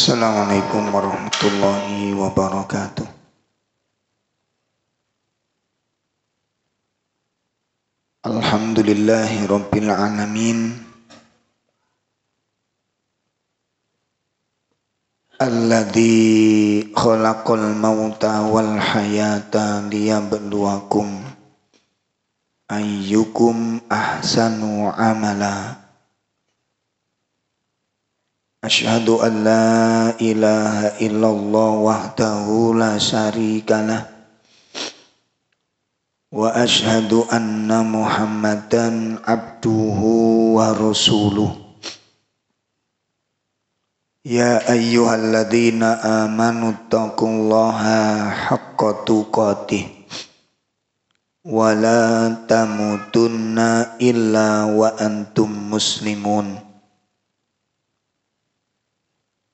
Assalamualaikum warahmatullahi wabarakatuh. Alhamdulillahi rabbil alamin. Alladzi khalaqal mauta wal hayata liyabluwakum ayyukum ahsanu amala. Asyhadu an la ilaha illallah wahdahu la syarikalah wa asyhadu anna Muhammadan abduhu wa rasuluh. Ya ayyuhalladzina amanu taqullaha haqqa tuqatih wa la tamutunna illa wa antum muslimun.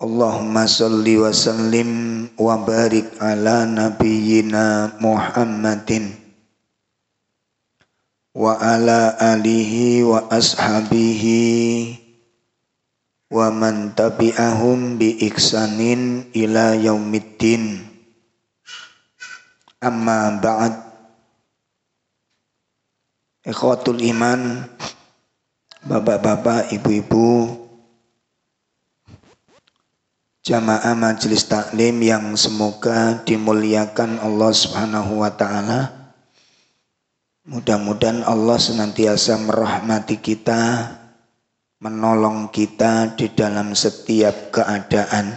Allahumma salli wa sallim wa barik ala nabiyyina Muhammadin wa ala alihi wa ashabihi wa man tabi'ahum bi ihsanin ila yaumiddin. Amma ba'd. Ikhwatul iman, bapak-bapak, ibu-ibu, jamaah majelis taklim yang semoga dimuliakan Allah Subhanahu wa taala. Mudah-mudahan Allah senantiasa merahmati kita, menolong kita di dalam setiap keadaan,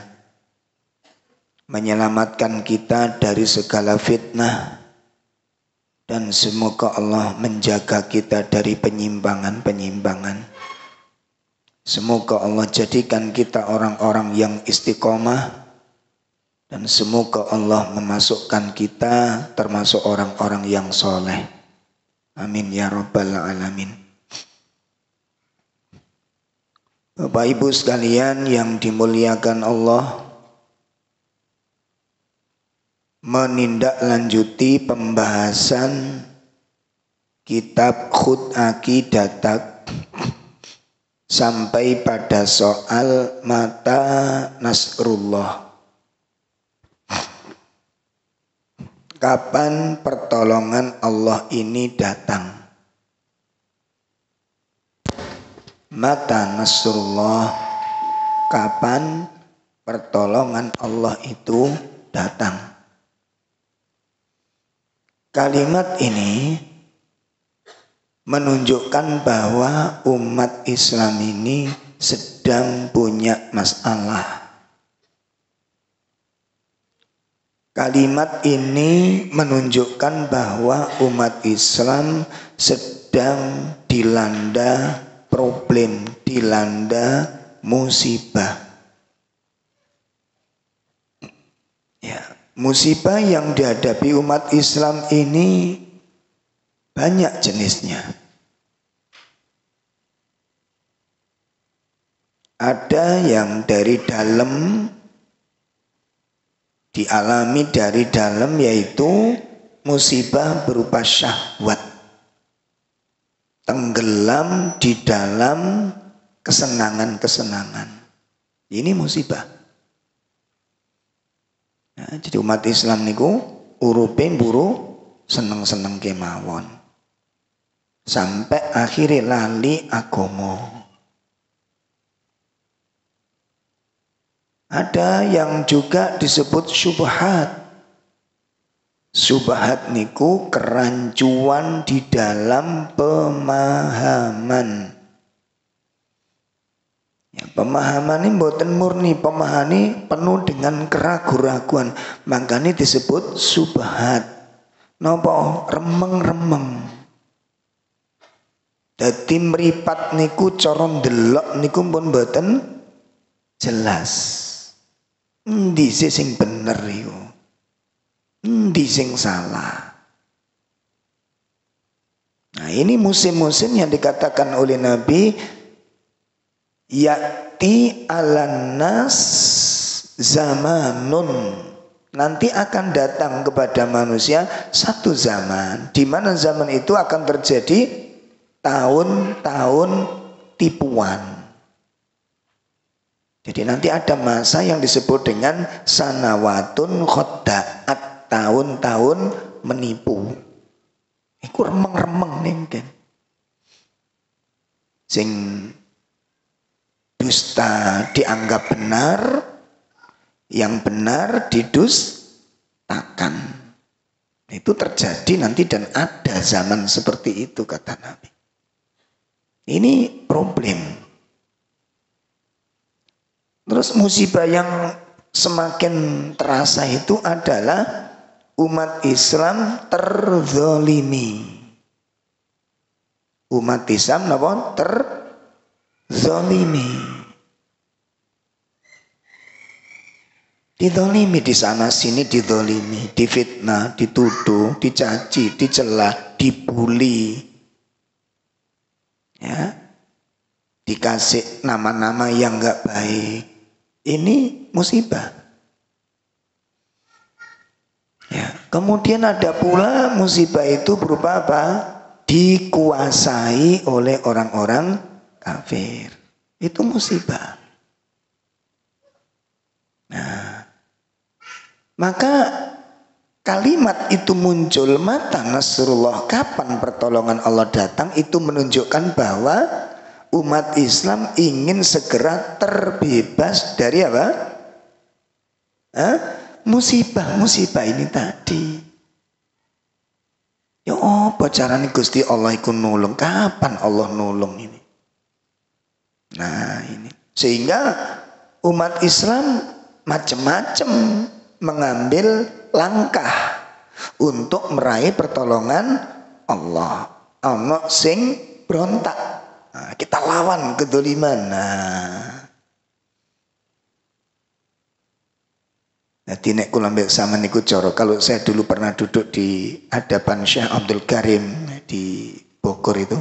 menyelamatkan kita dari segala fitnah, dan semoga Allah menjaga kita dari penyimpangan-penyimpangan. Semoga Allah jadikan kita orang-orang yang istiqomah, dan semoga Allah memasukkan kita termasuk orang-orang yang soleh. Amin ya rabbal alamin. Bapak ibu sekalian yang dimuliakan Allah, menindaklanjuti pembahasan kitab Khut Aqidatak sampai pada soal mata nasrullah. Kapan pertolongan Allah ini datang? Mata nasrullah, kapan pertolongan Allah itu datang? Kalimat ini menunjukkan bahwa umat Islam ini sedang punya masalah. Kalimat ini menunjukkan bahwa umat Islam sedang dilanda problem, dilanda musibah. Ya, musibah yang dihadapi umat Islam ini banyak jenisnya. Ada yang dari dalam, dialami dari dalam, yaitu musibah berupa syahwat, tenggelam di dalam kesenangan-kesenangan. Ini musibah. Nah, jadi umat Islam niku urupe buru seneng-seneng kemawon, sampai akhirnya lali agomo. Ada yang juga disebut syubhat. Syubhat niku kerancuan di dalam pemahaman. Ya, pemahaman ini mboten murni, pemahaman ini penuh dengan keraguan-raguan. Makanya disebut syubhat. Napa remeng-remeng. Dadi mripat niku cara ndelok niku pun mboten jelas. Endi sing bener iku? Endi sing salah? Nah, ini musim-musim yang dikatakan oleh Nabi, ya'ti alan nas zamanun. Nanti akan datang kepada manusia satu zaman, di mana zaman itu akan terjadi tahun-tahun tipuan. Jadi nanti ada masa yang disebut dengan sanawatun khodda'at, tahun-tahun menipu. Iku remeng-remeng nih kan. Sing dusta dianggap benar, yang benar didustakan. Itu terjadi nanti dan ada zaman seperti itu kata Nabi. Ini problem. Terus musibah yang semakin terasa itu adalah umat Islam terzolimi. Umat Islam apa? Terzolimi. Dizolimi di sana sini, dizolimi, difitnah, dituduh, dicaci, dicela, dibully. Ya. Dikasih nama-nama yang enggak baik. Ini musibah. Ya, kemudian ada pula musibah itu berupa apa? Dikuasai oleh orang-orang kafir. Itu musibah. Nah, maka kalimat itu muncul, mata nasrullah, kapan pertolongan Allah datang, itu menunjukkan bahwa umat Islam ingin segera terbebas dari apa? Musibah-musibah ini tadi. Ya apa caranya Gusti Allah iku nulung? Kapan Allah nulung ini? Nah ini. Sehingga umat Islam macam-macam mengambil langkah untuk meraih pertolongan Allah. Ana sing berontak. Nah, kita lawan kedzaliman. Jadi nek kula mbek sampean niku cara, kalau saya dulu pernah duduk di hadapan Syekh Abdul Karim di Bogor itu.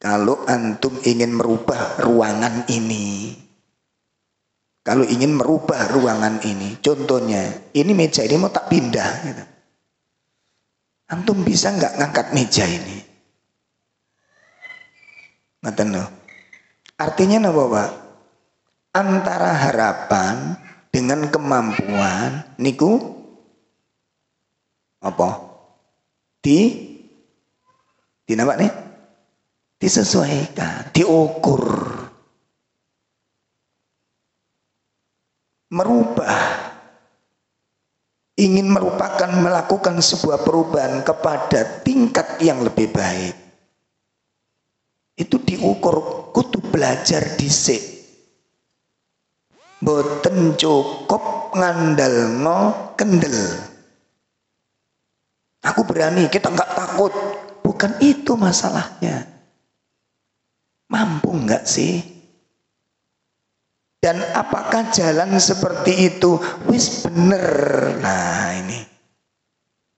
Kalau antum ingin merubah ruangan ini, kalau ingin merubah ruangan ini, contohnya ini meja ini mau tak pindah gitu. Antum bisa nggak ngangkat meja ini? Ngaten lho. Artinya apa, Pak? Antara harapan dengan kemampuan niku apa? Napa nih? Disesuaikan, diukur. Merubah, ingin melakukan sebuah perubahan kepada tingkat yang lebih baik. Itu diukur, kudu belajar dhisik. Boten cukup ngandalno kendel. Aku berani, kita enggak takut. Bukan itu masalahnya. Mampu enggak sih? Dan apakah jalan seperti itu wis bener? Nah ini.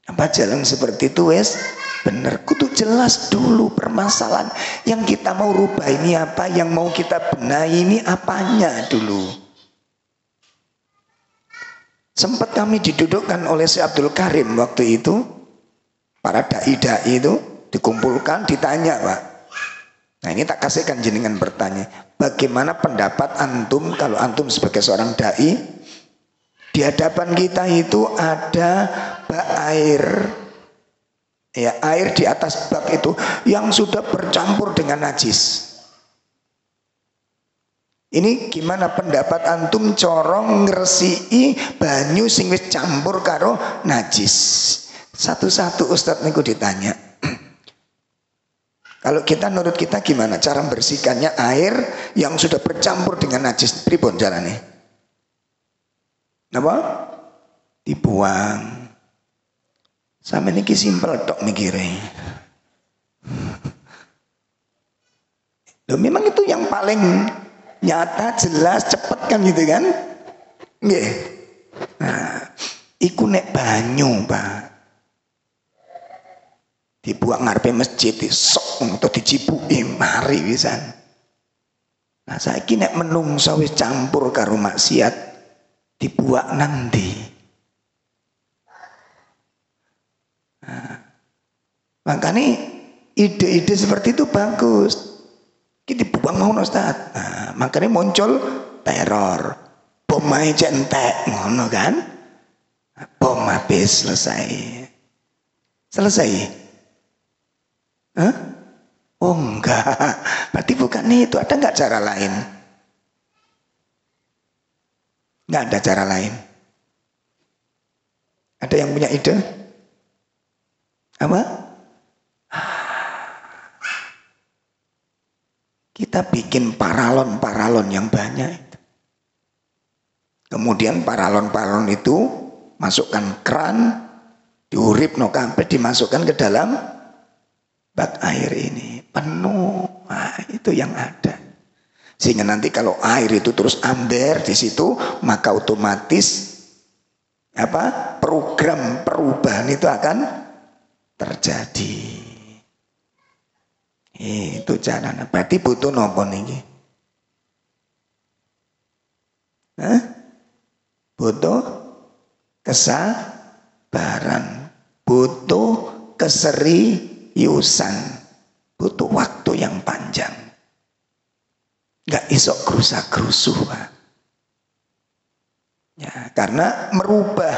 Apa jalan seperti itu wis bener? Kudu jelas dulu permasalahan yang kita mau rubah ini apa, yang mau kita benahi ini apanya dulu. Sempat kami didudukkan oleh Syekh Abdul Karim waktu itu, para dai-dai itu dikumpulkan, ditanya, Pak. Nah ini tak kasihkan jenengan bertanya, bagaimana pendapat antum kalau antum sebagai seorang dai, di hadapan kita itu ada bak air, ya air di atas bak itu yang sudah bercampur dengan najis. Ini gimana pendapat antum corong ngresiki banyu sing wis campur karo najis? Satu-satu Ustadz niku ditanya. Kalau kita menurut kita gimana cara membersihkannya air yang sudah bercampur dengan najis? Pripun carane? Napa? Dibuang. Sampe niki simpel tok mikire. Loh memang itu yang paling nyata, jelas, cepet kan gitu kan? Nggih. Nah, iku nek banyu, Pak. Dibuang ngarepe masjid, disok atau dicipuki mari pisan. Nah, saiki nek menungso wis campur karo maksiat, dibuang nang ndi? Nah, makanya ide-ide seperti itu bagus. Kita dibuang mau Ustaz. Nah, makanya muncul teror. Bom aja entek ngono kan? Bom habis selesai. Selesai. Hah? Oh enggak. Berarti bukan itu. Ada enggak cara lain? Enggak ada cara lain. Ada yang punya ide? Apa? Kita bikin paralon-paralon yang banyak. Kemudian paralon-paralon itu masukkan keran, diuripno kabeh, dimasukkan ke dalam bak air ini. Penuh. Nah, itu yang ada. Sehingga nanti kalau air itu terus amber di situ, maka otomatis program perubahan itu akan terjadi. Itu caranya. Berarti butuh nopo niki? Butuh kesabaran, butuh keseriusan, butuh waktu yang panjang. Gak isok gerusa-gerusuh, Pak. Ya, karena merubah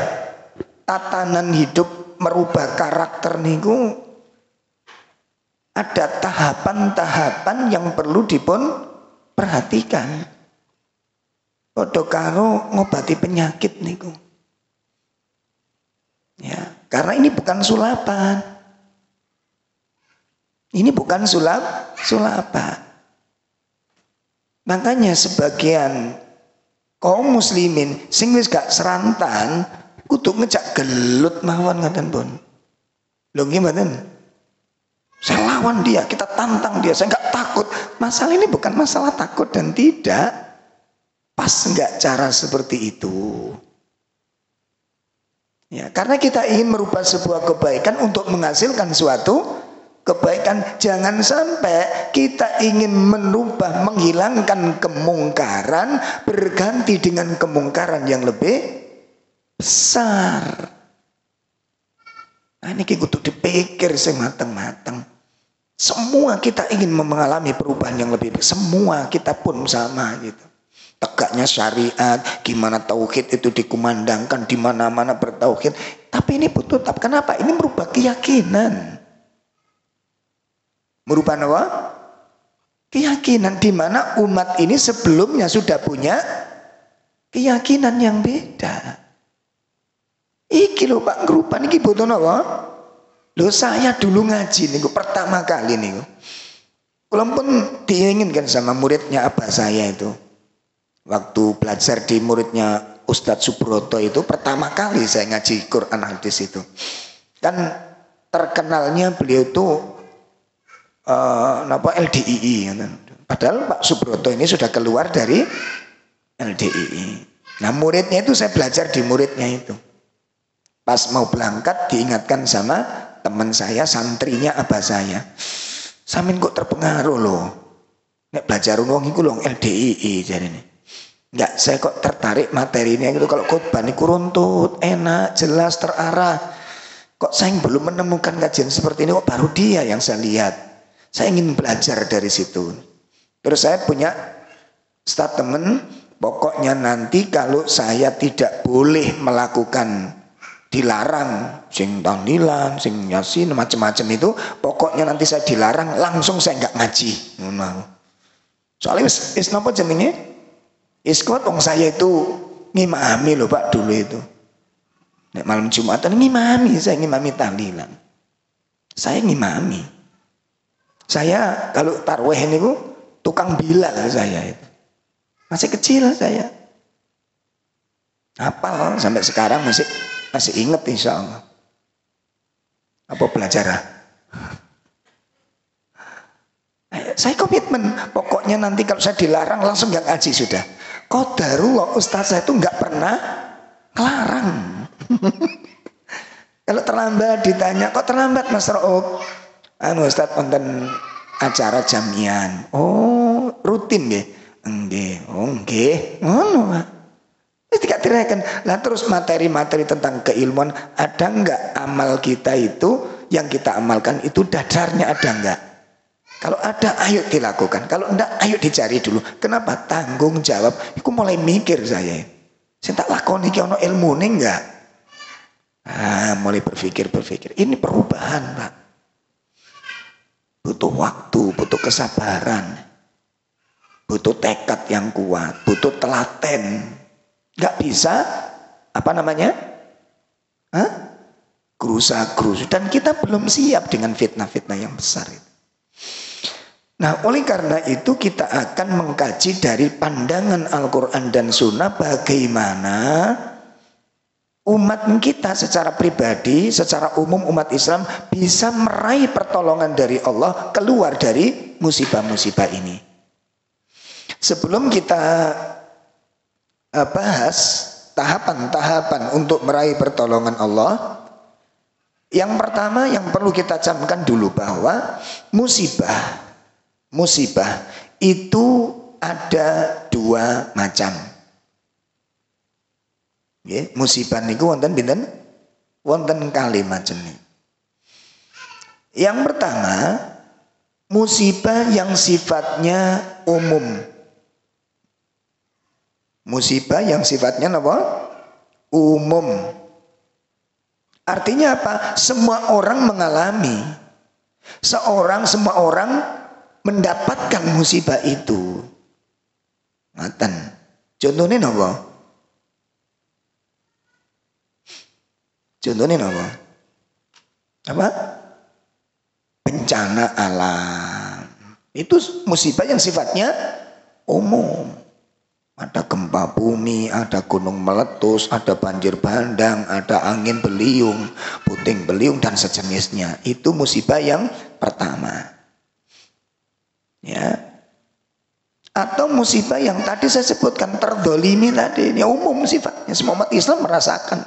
tatanan hidup, merubah karakter niku ada tahapan-tahapan yang perlu dipun perhatikan. Padha karo ngobati penyakit niku. Ya, karena ini bukan sulapan. Ini bukan sulapan. Makanya sebagian kaum muslimin sing wis gak serantan kudu ngejak gelut mawon ngoten pun. Lho nggih mboten? Saya lawan dia, kita tantang dia, saya nggak takut. Masalah ini bukan masalah takut dan tidak. Pas nggak cara seperti itu? Ya, karena kita ingin merubah sebuah kebaikan untuk menghasilkan suatu kebaikan. Jangan sampai kita ingin merubah, menghilangkan kemungkaran, berganti dengan kemungkaran yang lebih besar. Nah, ini kudu dipikir sing mateng-mateng. Semua kita ingin mengalami perubahan yang lebih baik. Semua kita pun sama gitu. Tegaknya syariat, gimana tauhid itu dikumandangkan, di mana-mana bertauhid. Tapi ini butuh tetap. Kenapa? Ini merubah keyakinan. Merubah apa? Keyakinan, di mana umat ini sebelumnya sudah punya keyakinan yang beda. Iki lho Pak Ngrupan iki butuh apa? Lho saya dulu ngaji niku pertama kali niku. Kula pun diinginkan sama muridnya abah saya itu. Waktu belajar di muridnya Ustadz Subroto itu pertama kali saya ngaji Quran hadis itu. Kan terkenalnya beliau itu LDII. Padahal Pak Subroto ini sudah keluar dari LDII. Nah muridnya itu saya belajar di muridnya itu. Pas mau berangkat diingatkan sama teman saya, santrinya abah saya. Samin kok terpengaruh loh. Nek belajar wong iku lho LDII jarene. Enggak, saya kok tertarik materi ini gitu. Kalau khotbah niku runtut, enak, jelas, terarah. Kok saya belum menemukan kajian seperti ini, kok baru dia yang saya lihat. Saya ingin belajar dari situ. Terus saya punya statement, pokoknya nanti kalau saya tidak boleh melakukan, dilarang sing tahlilan, sing yasin, macam-macam itu, pokoknya nanti saya dilarang, langsung saya enggak ngaji. Soalnya is napa jenenge? Is kuat wong saya itu ngimami loh Pak dulu itu. Nek malam Jumatan ngimami, saya ngimami tahlilan. Saya ngimami. Saya kalau tarwih niku tukang bilal saya itu. Masih kecil saya. Hafal sampai sekarang masih ingat insya Allah. Apa belajar? Saya komitmen, pokoknya nanti kalau saya dilarang langsung gak ngaji sudah. Qadarullah ustaz saya itu gak pernah larang. Kalau terlambat ditanya, kok terlambat Mas Raub? Ustaz konten acara jamian. Oh rutin nggih? Nggih. Oh nggih. Ngono Pak. Tidak direken. Lah terus materi-materi tentang keilmuan, ada enggak amal kita itu yang kita amalkan itu dasarnya ada enggak? Kalau ada ayo dilakukan, kalau enggak ayo dicari dulu. Kenapa? Tanggung jawab. Aku mulai mikir saya. Saya tak lakoni iki ono ilmune enggak? Mulai berpikir. Ini perubahan, Pak. Butuh waktu, butuh kesabaran. Butuh tekad yang kuat, butuh telaten. Enggak bisa gerusa-gerusu. Dan kita belum siap dengan fitnah-fitnah yang besar itu. Nah, oleh karena itu kita akan mengkaji dari pandangan Al-Quran dan Sunnah bagaimana umat kita secara pribadi, secara umum umat Islam bisa meraih pertolongan dari Allah keluar dari musibah-musibah ini. Sebelum kita bahas tahapan-tahapan untuk meraih pertolongan Allah, yang pertama yang perlu kita camkan dulu bahwa musibah itu ada dua macam. Musibah niku wonten pinten? Wonten kalih macam. Yang pertama, musibah yang sifatnya umum. Musibah yang sifatnya apa? Umum. Artinya apa? Semua orang mengalami. Semua orang mendapatkan musibah itu. Ngaten. Contohnya apa? Apa? Bencana alam. Itu musibah yang sifatnya umum. Ada gempa bumi, ada gunung meletus, ada banjir bandang, ada angin beliung, puting beliung dan sejenisnya. Itu musibah yang pertama. Ya. Atau musibah yang tadi saya sebutkan terdolimi tadi, ini umum sifatnya, semua umat Islam merasakan.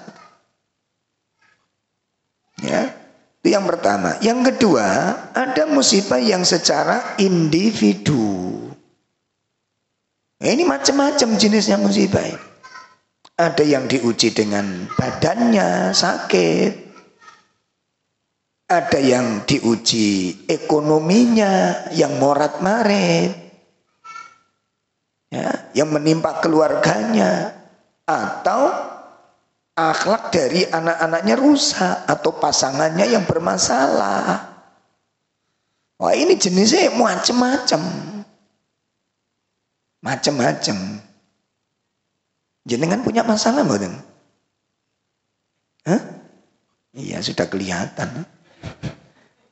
Ya, itu yang pertama. Yang kedua, ada musibah yang secara individu. Ini macam-macam jenisnya musibah. Ada yang diuji dengan badannya sakit, ada yang diuji ekonominya yang morat-marit, ya, yang menimpa keluarganya, atau akhlak dari anak-anaknya rusak atau pasangannya yang bermasalah. Wah, ini jenisnya macam-macam. Macam-macam. Jenengan punya masalah mboten? Iya, sudah kelihatan.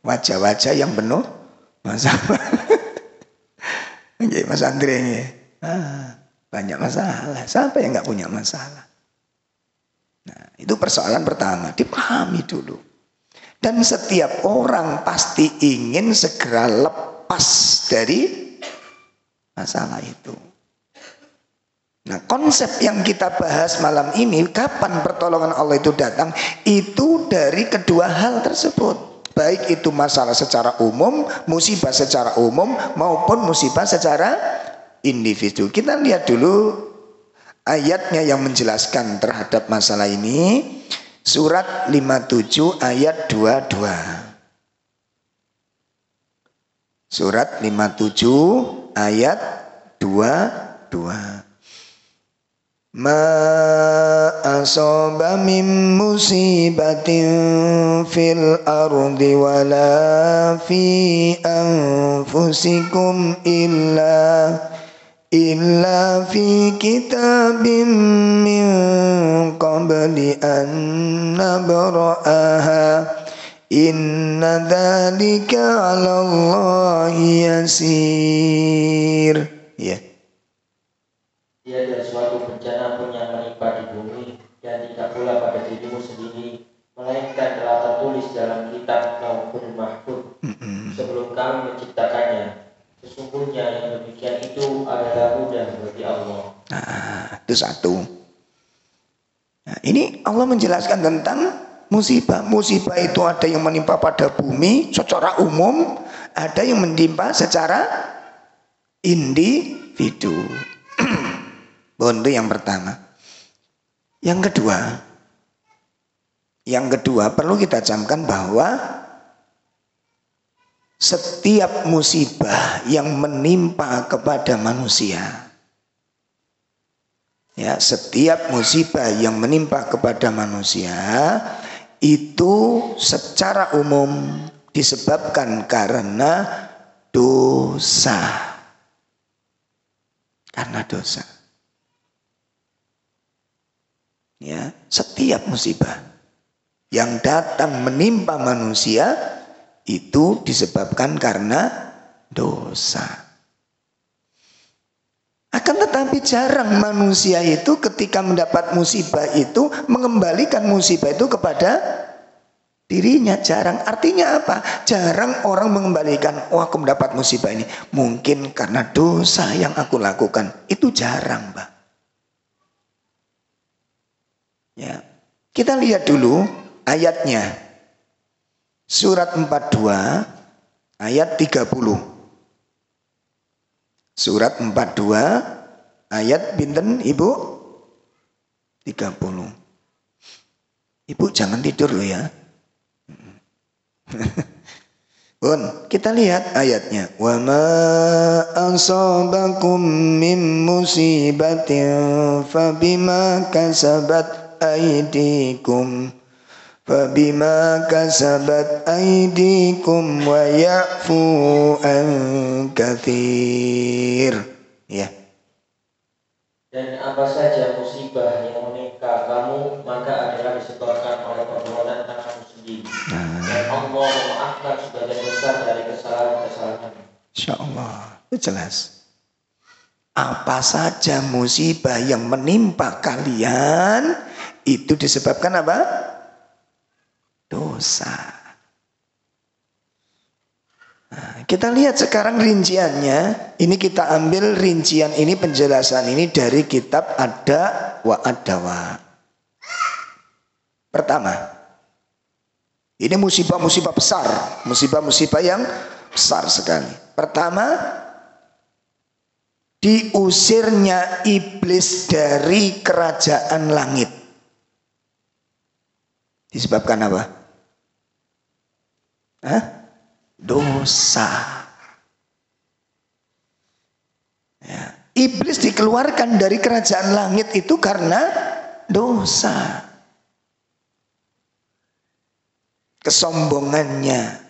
Wajah-wajah yang penuh masalah. Nggih, Mas Andre. Banyak masalah. Siapa yang enggak punya masalah? Nah, itu persoalan pertama, dipahami dulu. Dan setiap orang pasti ingin segera lepas dari masalah itu. Nah, konsep yang kita bahas malam ini, kapan pertolongan Allah itu datang, itu dari kedua hal tersebut. Baik itu masalah secara umum, musibah secara umum, maupun musibah secara individu. Kita lihat dulu ayatnya yang menjelaskan terhadap masalah ini. Surat 57 ayat 22. Surat 57 ayat 22. Ma asaba min musibatin fil ardi wala fi anfusikum illa fi kitabim min qabli an nabra'aha. Inna dzalika 'ala Allahi yasir. Ya. Tiada suatu bencana pun yang menimpa di bumi dan tidak pula pada dirimu sendiri, melainkan telah tertulis dalam kitab Lauhul Mahfuz sebelum kami menciptakannya. Sesungguhnya yang demikian itu adalah mudah bagi Allah. Nah, itu satu. Nah, ini Allah menjelaskan tentang musibah. Musibah itu ada yang menimpa pada bumi secara umum, ada yang menimpa secara individu. Itu yang pertama. Yang kedua perlu kita camkan bahwa setiap musibah yang menimpa kepada manusia, ya, setiap musibah yang menimpa kepada manusia itu secara umum disebabkan karena dosa. Karena dosa. Ya, setiap musibah yang datang menimpa manusia itu disebabkan karena dosa. Akan tetapi jarang manusia itu ketika mendapat musibah itu mengembalikan musibah itu kepada dirinya. Jarang. Artinya apa? Jarang orang mengembalikan, oh aku mendapat musibah ini mungkin karena dosa yang aku lakukan. Itu jarang, Mbak. Ya. Kita lihat dulu ayatnya. Surat 42 ayat 30. Surat 42 ayat binten Ibu? 30. Ibu jangan tidur loh ya. Bun, kita lihat ayatnya. Wa ma asabakum min musibatin fabima kasabat aydikum wa ya'fu an katsir. Ya. Dan apa saja musibah yang menimpa kamu maka adalah disebabkan oleh perbuatan tanganmu sendiri. Dan Allah memaafkan sebagian besar dari kesalahan-kesalahan. Insyaallah, itu jelas. Apa saja musibah yang menimpa kalian itu disebabkan apa? Dosa. Nah, kita lihat sekarang rinciannya. Ini kita ambil rincian ini, penjelasan ini dari kitab Ada wa Ad-Dawa. Pertama, ini musibah-musibah besar, musibah-musibah yang besar sekali. Pertama, diusirnya iblis dari kerajaan langit. Disebabkan apa? Dosa. Ya. Iblis dikeluarkan dari kerajaan langit itu karena dosa. Kesombongannya.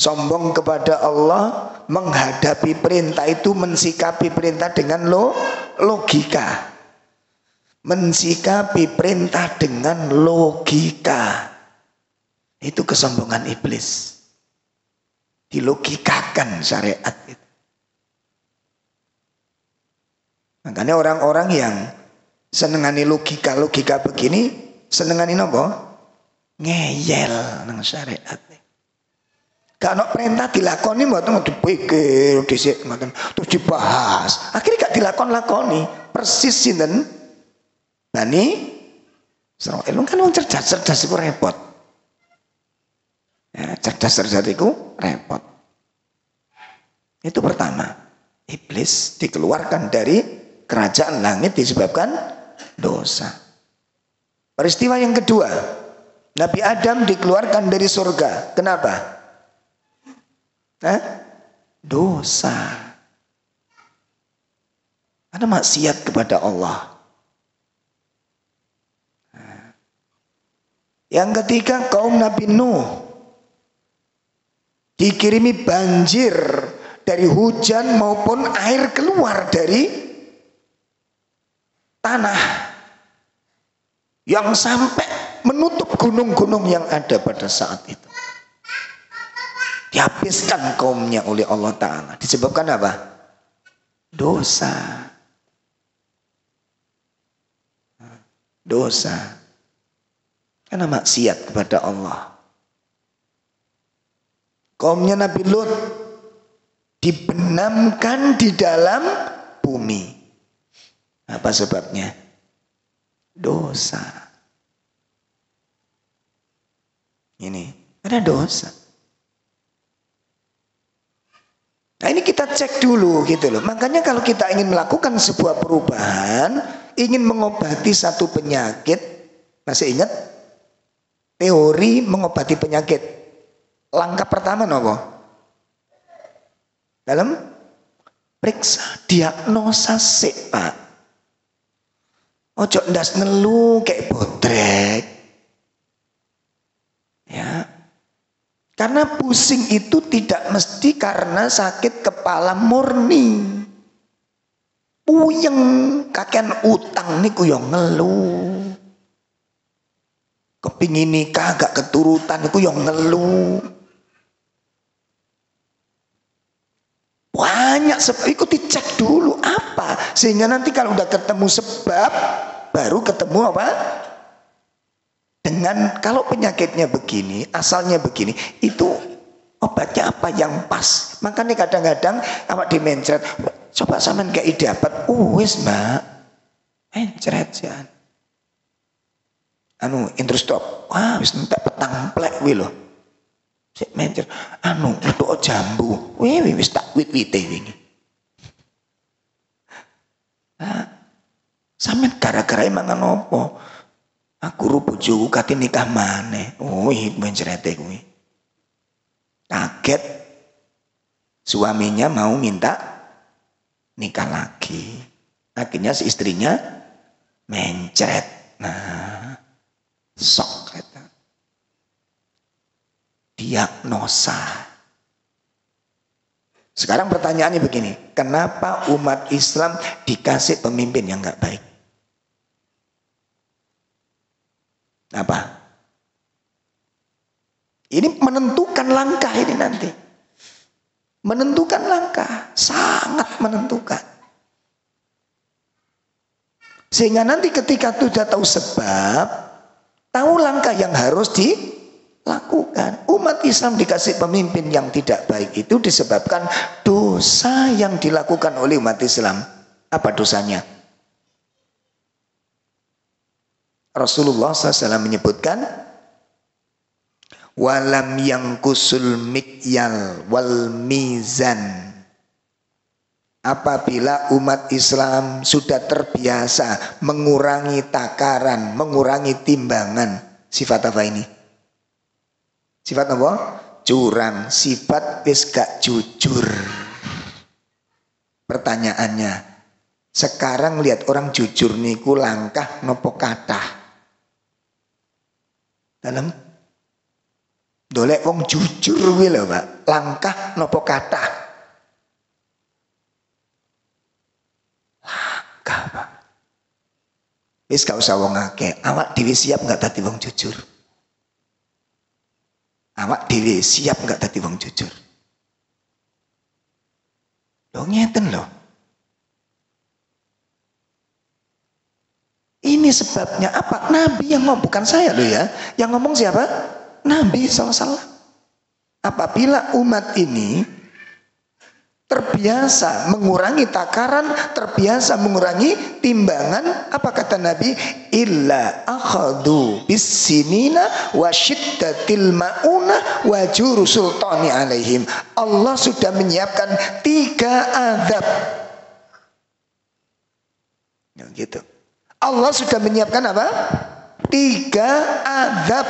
Sombong kepada Allah, menghadapi perintah itu mensikapi perintah dengan logika. Mensikapi perintah dengan logika. Itu kesombongan iblis. Dilogikakan syariat itu. Makanya orang-orang yang senengani logika begini, senengani apa? Ngeyel nang syariat. Kalau perintah dilakoni mboten dipikir dhisik ngoten terus dibahas. Akhirnya gak dilakoni. Persis sinten? Bani Israil kan wong cerdas iku repot. Ya, cerdas itu repot. Itu pertama. Iblis dikeluarkan dari kerajaan langit disebabkan dosa. Peristiwa yang kedua, Nabi Adam dikeluarkan dari surga. Kenapa? Dosa. Karena maksiat kepada Allah. Yang ketiga, kaum Nabi Nuh dikirimi banjir dari hujan maupun air keluar dari tanah yang sampai menutup gunung-gunung yang ada pada saat itu. Dihabiskan kaumnya oleh Allah Ta'ala. Disebabkan apa? Dosa. Dosa. Karena maksiat kepada Allah. Kaumnya Nabi Lut dibenamkan di dalam bumi. Apa sebabnya? Dosa. Ini ada dosa. Nah ini kita cek dulu gitu loh. Makanya kalau kita ingin melakukan sebuah perubahan, ingin mengobati satu penyakit, masih ingat teori mengobati penyakit? Langkah pertama nopo? Dalam periksa, diagnosa sik, Pak. Ojo ndas ngelu kayak bodrek. Ya. Karena pusing itu tidak mesti karena sakit kepala murni. Puyeng kakean utang niku yo ngelu. Kepingin nikah gak keturutan niku yo ngelu. Banyak sebab, ikut dicek dulu apa sehingga nanti kalau udah ketemu sebab baru ketemu apa dengan kalau penyakitnya begini asalnya begini itu obatnya apa yang pas. Makanya kadang-kadang awak dimencret coba sampean gak dapat wis mbak mencret jan introstop wah wis entek petang plek wi lho sik mencret ngetuk jambu wis tak wit-wite wingi. Sampeyan gara-gara mangan opo? Aku ru bojoku kate nikah maneh. Mencrete kuwi. Kaget suaminya mau minta nikah lagi. Akhirnya si istrinya mencret. Nah, sok kata. Diagnosa. Sekarang pertanyaannya begini, kenapa umat Islam dikasih pemimpin yang gak baik? Apa? Ini menentukan langkah ini nanti. Menentukan langkah, sangat menentukan. Sehingga nanti ketika sudah tahu sebab, tahu langkah yang harus dilakukan. Umat Islam dikasih pemimpin yang tidak baik itu disebabkan dosa yang dilakukan oleh umat Islam. Apa dosanya? Rasulullah SAW menyebutkan walam yang kusul mikyal wal mizan. Apabila umat Islam sudah terbiasa mengurangi takaran, mengurangi timbangan, sifat apa ini? Sifat apa? Curang, sifat wis gak jujur. Pertanyaannya, sekarang lihat orang jujur niku langkah nopo kathah. Dalam dolek wong jujur kuwi lho, Pak. Langkah nopo kathah? Langkah, Pak. Wis gak usah wong akeh, awak dhewe siap gak dadi wong jujur? Awak dhewe siap gak dadi wong jujur? Lho ngeten lho. Ini sebabnya apa? Nabi yang ngomong, bukan saya loh ya. Yang ngomong siapa? Nabi SAW. Apabila umat ini terbiasa mengurangi takaran, terbiasa mengurangi timbangan, apa kata Nabi? Illa akhadu bisinina wa syiddatil ma'una wa juru sultani alaihim. Allah sudah menyiapkan 3 azab. Ya, gitu. Allah sudah menyiapkan apa? 3 azab.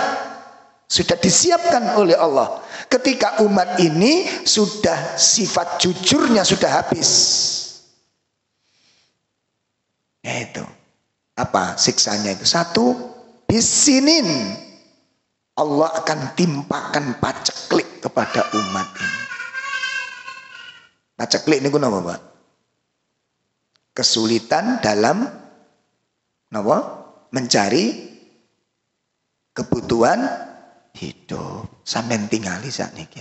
Sudah disiapkan oleh Allah. Ketika umat ini sudah sifat jujurnya sudah habis. Yaitu apa siksanya itu? 1, bisinin. Allah akan timpakan paceklik kepada umat ini. Paceklik ini apa, Pak? Kesulitan dalam mencari kebutuhan hidup. Sampeyan tingali sakniki.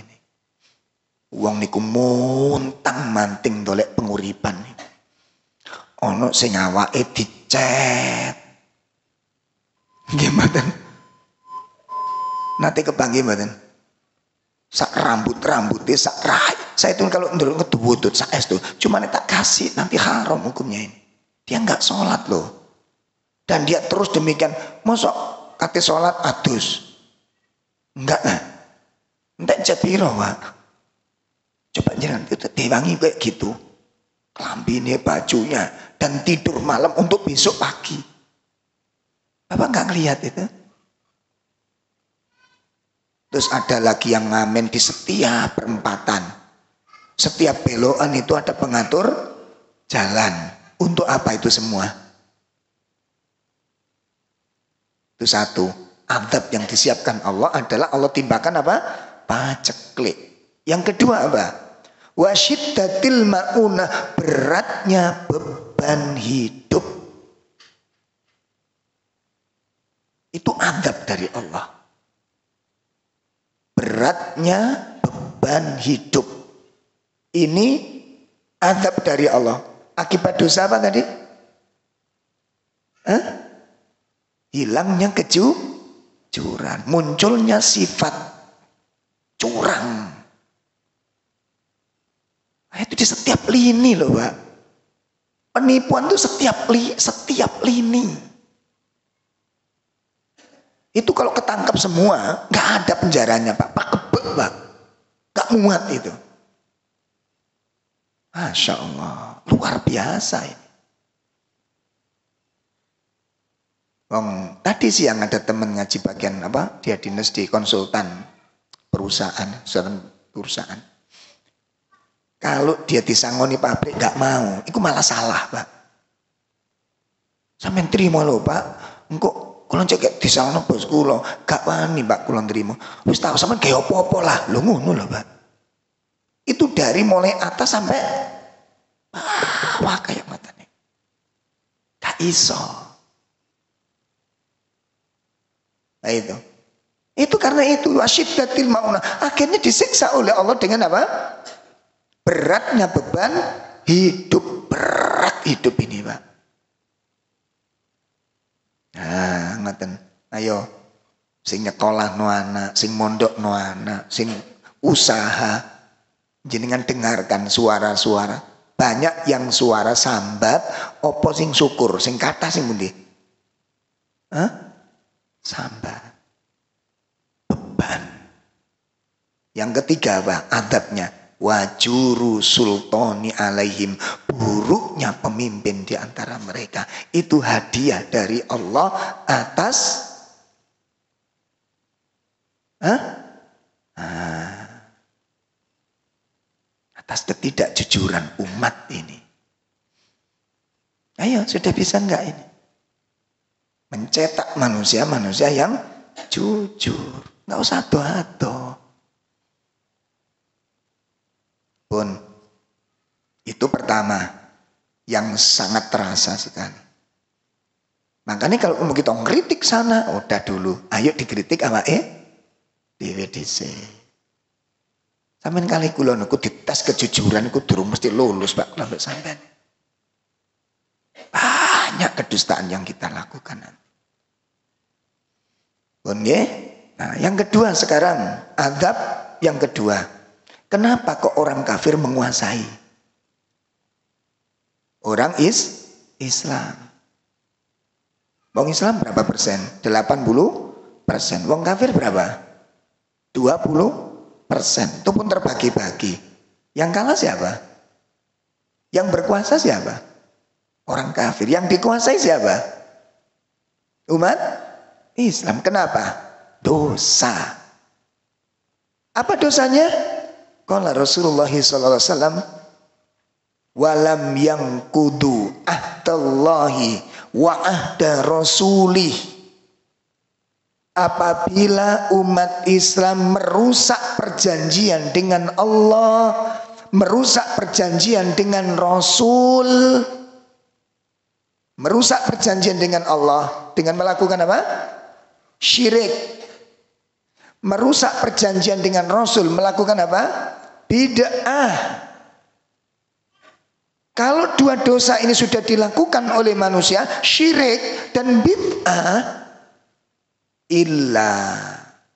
Wong niku muntang manting dolek penguripan niku. Ana sing awake dicet. Nggih mboten. Nate kepanggih mboten. Sak rambut-rambutnya sak rai. Saya itu kalau ndelok ngedubutut sak es tuh, cuma tak kasih nanti haram hukumnya ini. Dia enggak sholat loh. Dan dia terus demikian, mosok kate sholat adus. Enggak lah. Entek jepiro, Pak. Coba jangan itu diwangi kayak gitu. Kelambine, bajunya, dan tidur malam untuk besok pagi. Bapak enggak ngelihat itu? Terus ada lagi yang ngamen di setiap perempatan. Setiap belokan itu ada pengatur jalan. Untuk apa itu semua? Itu satu. Azab yang disiapkan Allah adalah Allah timpakan apa? Paceklik. Yang kedua apa? Wasyiddatil ma'unah, beratnya beban hidup. Itu azab dari Allah. Beratnya beban hidup. Ini azab dari Allah. Akibat dosa apa tadi? Hilangnya kejujuran. Munculnya sifat curang. Itu di setiap lini loh, Pak. Penipuan itu setiap lini. Itu kalau ketangkap semua, nggak ada penjaranya, Pak. Pak kebek, Pak. Nggak muat itu. Masya Allah, luar biasa ini. Tadi siang ada teman ngaji bagian apa? Dia dinas di konsultan perusahaan. Kalau dia disangoni pabrik nggak mau, itu malah salah, Pak. Sampeyan terima lho, Pak. Engko kula cek disangoni bos kula, gak wani, Pak, kula terima. Wis tau sampeyan gawe apa-apa lah. Lho ngono lho, Pak. Itu dari mulai atas sampai bawah kayak matanya. Gak iso. Nah itu. Itu karena itu wasyiddatil maunah. Akhirnya disiksa oleh Allah dengan apa? Beratnya beban hidup. Berat hidup ini, Pak. Nah, ngoten. Ayo, sing nyekolah no anak, sing mondok no anak, sing usaha, jenengan dengarkan suara-suara. Banyak yang suara sambat, opo sing syukur, sing kata sing pundi? Sambat. Beban. Yang ketiga apa? Adabnya. Wajuru sultani alaihim, buruknya pemimpin di antara mereka. Itu hadiah dari Allah atas atas ketidakjujuran umat ini. Ayo, sudah bisa enggak ini? Mencetak manusia-manusia yang jujur. Enggak usah ado-ado. Pun itu pertama yang sangat terasa sekali. Makanya kalau kita ngeritik sana, udah dulu, ayo dikritik awake dhewe dhisik. Sampeyan kali kula niku dites kejujuran niku durung mesti lulus, Pak, sampai sampean. Banyak kedustaan yang kita lakukan nanti. Pun nggih. Nah, yang kedua sekarang, adab yang kedua. Kenapa kok orang kafir menguasai? Orang Islam. Wong Islam berapa persen? 80%. Wong kafir berapa? 20%. Itu pun terbagi-bagi. Yang kalah siapa? Yang berkuasa siapa? Orang kafir. Yang dikuasai siapa? Umat Islam. Kenapa? Dosa. Apa dosanya? Qala Rasulullah SAW, walam yang kudu ahdallahi wa ahda rasulih. Apabila umat Islam merusak perjanjian dengan Allah, merusak perjanjian dengan Rasul, merusak perjanjian dengan Allah dengan melakukan apa? Syirik. Merusak perjanjian dengan Rasul, melakukan apa? Bid'ah. Kalau dua dosa ini sudah dilakukan oleh manusia, syirik dan bid'ah,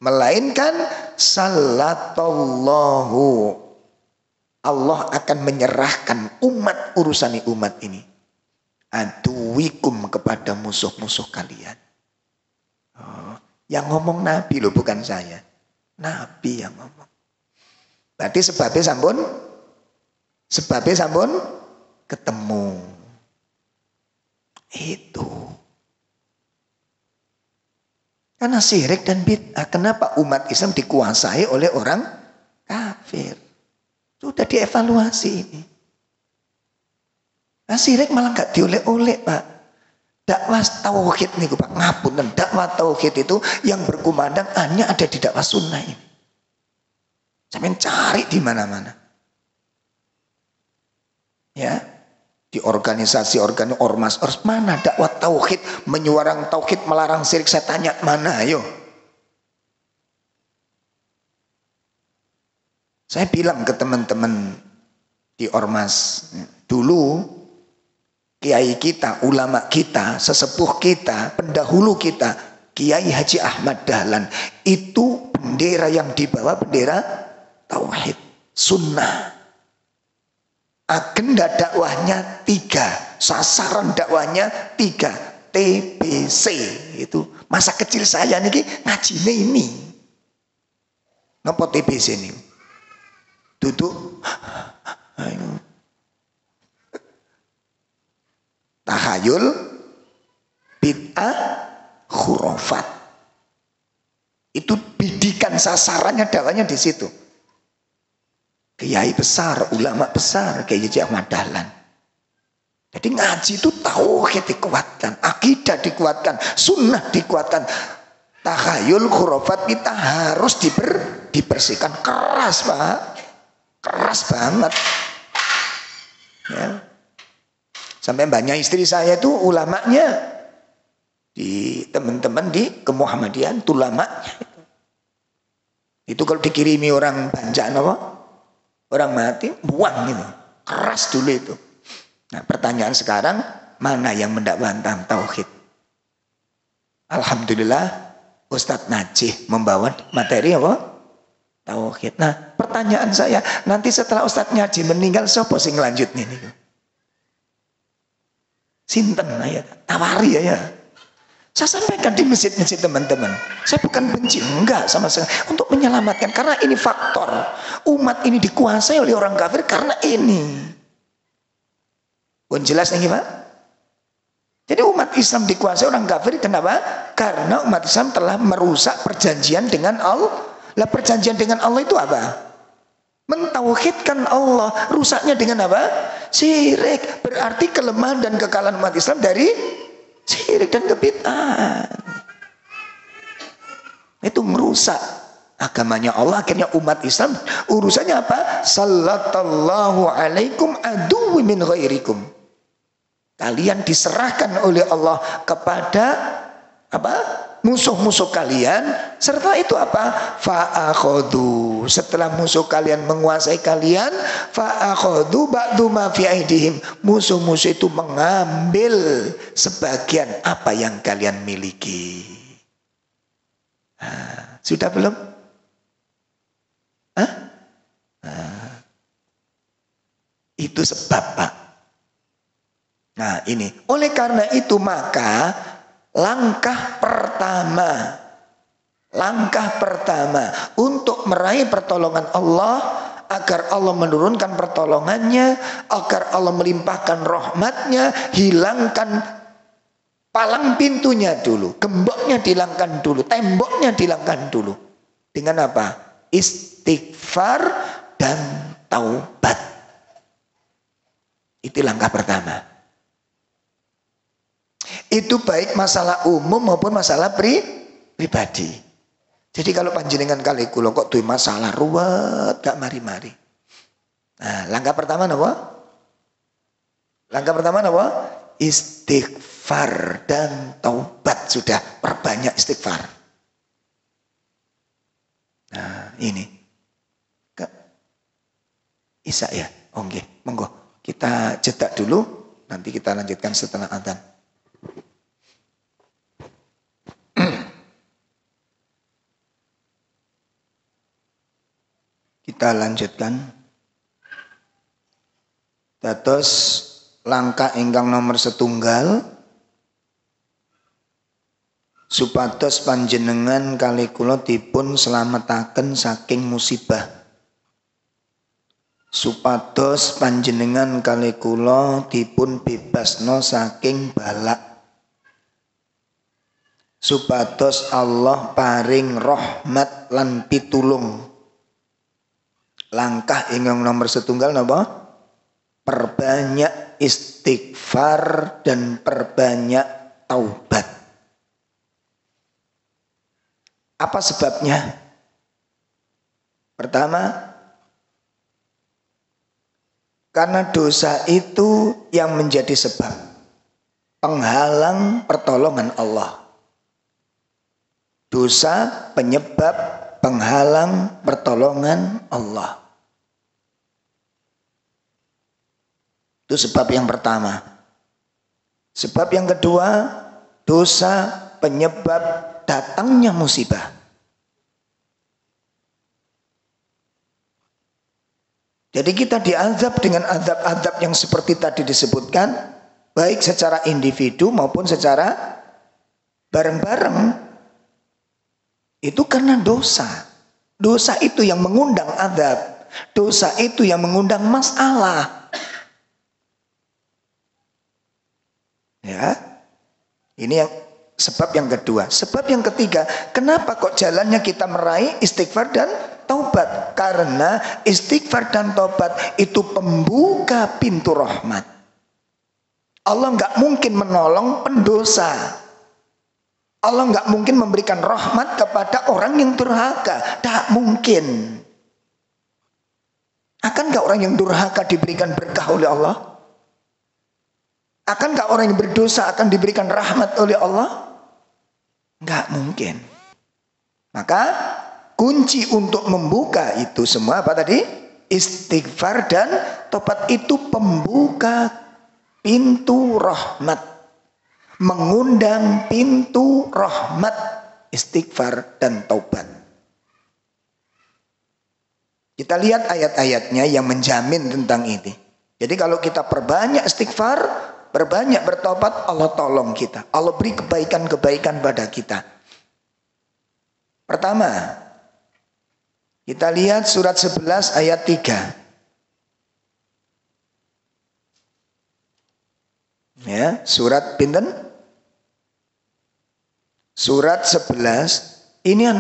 melainkan salatallahu, Allah akan menyerahkan urusan umat ini, aduwikum, kepada musuh-musuh kalian. Yang ngomong Nabi loh, bukan saya. Nabi yang ngomong. Berarti sebabnya sampun ketemu. Itu. Karena syirik dan bid'ah. Kenapa umat Islam dikuasai oleh orang kafir? Sudah dievaluasi ini. Nah, syirik malah nggak dioleh-oleh, Pak. Dakwah tauhid nih, Pak. Ngapunten, dakwah tauhid itu yang berkumandang hanya ada di dakwah sunnah ini. Sampai cari di mana-mana. Ya, di organisasi ormas mana dakwah tauhid, menyuarakan tauhid, melarang syirik? Saya tanya, mana? Ayo. Saya bilang ke teman-teman di ormas, dulu kiai kita, ulama kita, sesepuh kita, pendahulu kita, Kiai Haji Ahmad Dahlan, itu bendera yang dibawa bendera tauhid, sunnah. Agenda dakwahnya 3, sasaran dakwahnya 3, TBC. Itu masa kecil saya niki ngajine ini. Napa TBC ini? Duduk, ayo. Tahayul, bid'ah, khurafat. Itu bidikan sasarannya, dakwahnya di situ. Kiai besar, ulama besar, Kiai Haji Ahmad Dahlan. Jadi ngaji itu tauhid dikuatkan, akidah dikuatkan, sunnah dikuatkan. Tahayul, khurafat kita harus dibersihkan. Keras, Pak. Keras banget. Ya. Sampai banyak istri saya itu ulamanya di teman-teman di kemuhammadian, ulamanya itu kalau dikirimi orang banjaan apa, orang mati buang gitu, keras dulu itu. Nah, pertanyaan sekarang, mana yang mendakwahkan tentang tauhid? Alhamdulillah Ustadz Najih membawa materi apa? Tauhid. Nah, pertanyaan saya, nanti setelah Ustadz Najih meninggal, siapa sing lanjut nih? Sinten ya, tawari ya. Saya sampaikan di masjid-masjid teman-teman. Saya bukan benci, enggak sama sekali. Untuk menyelamatkan, karena ini faktor. Umat ini dikuasai oleh orang kafir karena ini. Pun jelas nih Pak? Jadi umat Islam dikuasai orang kafir kenapa? Karena umat Islam telah merusak perjanjian dengan Allah. Lah perjanjian dengan Allah itu apa? Mentauhidkan Allah. Rusaknya dengan apa? Syirik. Berarti kelemahan dan kekalahan umat Islam dari syirik dan kebid'ahan. Itu merusak agamanya Allah. Akhirnya umat Islam urusannya apa? Sallallahu alaikum aduwwi min ghairikum. Kalian diserahkan oleh Allah kepada apa? Musuh-musuh kalian. Serta itu apa? Fa'akhadhu. Setelah musuh kalian menguasai kalian, fa'akhadhu ba'du ma fi aidihim. Musuh-musuh itu mengambil sebagian apa yang kalian miliki. Nah, sudah belum? Hah? Nah, itu sebab Pak. Nah ini, oleh karena itu maka langkah pertama untuk meraih pertolongan Allah, agar Allah menurunkan pertolongannya, agar Allah melimpahkan rahmatnya, hilangkan palang pintunya dulu, gemboknya dihilangkan dulu, temboknya dihilangkan dulu. Dengan apa? Istighfar dan taubat. Itu langkah pertama. Itu baik masalah umum maupun masalah pribadi. Jadi kalau panjenengan kali kula kok duwe masalah ruwet gak mari-mari. Nah, langkah pertama napa? Langkah pertama napa? Istighfar dan taubat. Sudah, perbanyak istighfar. Nah, ini. Isa ya? Oke, monggo. Kita jeda dulu, nanti kita lanjutkan setelah adzan. Kita lanjutkan. Dados langkah ingkang nomor setunggal supados panjenengan kali kula dipun slametaken saking musibah. Supados panjenengan kali kula dipun bebasno saking balak. supados Allah paring rahmat lan pitulung. Langkah ingkang nomor setunggal napa? Perbanyak istighfar dan perbanyak taubat. Apa sebabnya? Pertama, karena dosa itu yang menjadi sebab penghalang pertolongan Allah. Dosa penyebab penghalang pertolongan Allah. Itu sebab yang pertama. Sebab yang kedua, dosa penyebab datangnya musibah. Jadi kita diazab dengan azab-azab yang seperti tadi disebutkan, baik secara individu maupun secara bareng-bareng. Itu karena dosa. Dosa itu yang mengundang azab. Dosa itu yang mengundang masalah. Ya. Ini yang sebab yang kedua. Sebab yang ketiga, kenapa kok jalannya kita meraih istighfar dan taubat? Karena istighfar dan taubat itu pembuka pintu rahmat. Allah nggak mungkin menolong pendosa. Allah nggak mungkin memberikan rahmat kepada orang yang durhaka. Tak mungkin. Akankah orang yang durhaka diberikan berkah oleh Allah? Akankah orang yang berdosa akan diberikan rahmat oleh Allah? Nggak mungkin. Maka kunci untuk membuka itu semua apa tadi? Istighfar dan taubat itu pembuka pintu rahmat. Mengundang pintu rahmat, istighfar dan taubat. Kita lihat ayat-ayatnya yang menjamin tentang ini. Jadi kalau kita perbanyak istighfar, berbanyak bertobat, Allah tolong kita. Allah beri kebaikan-kebaikan pada kita. Pertama, kita lihat surat 11 ayat 3. Ya, surat pinten? Surat 11 ini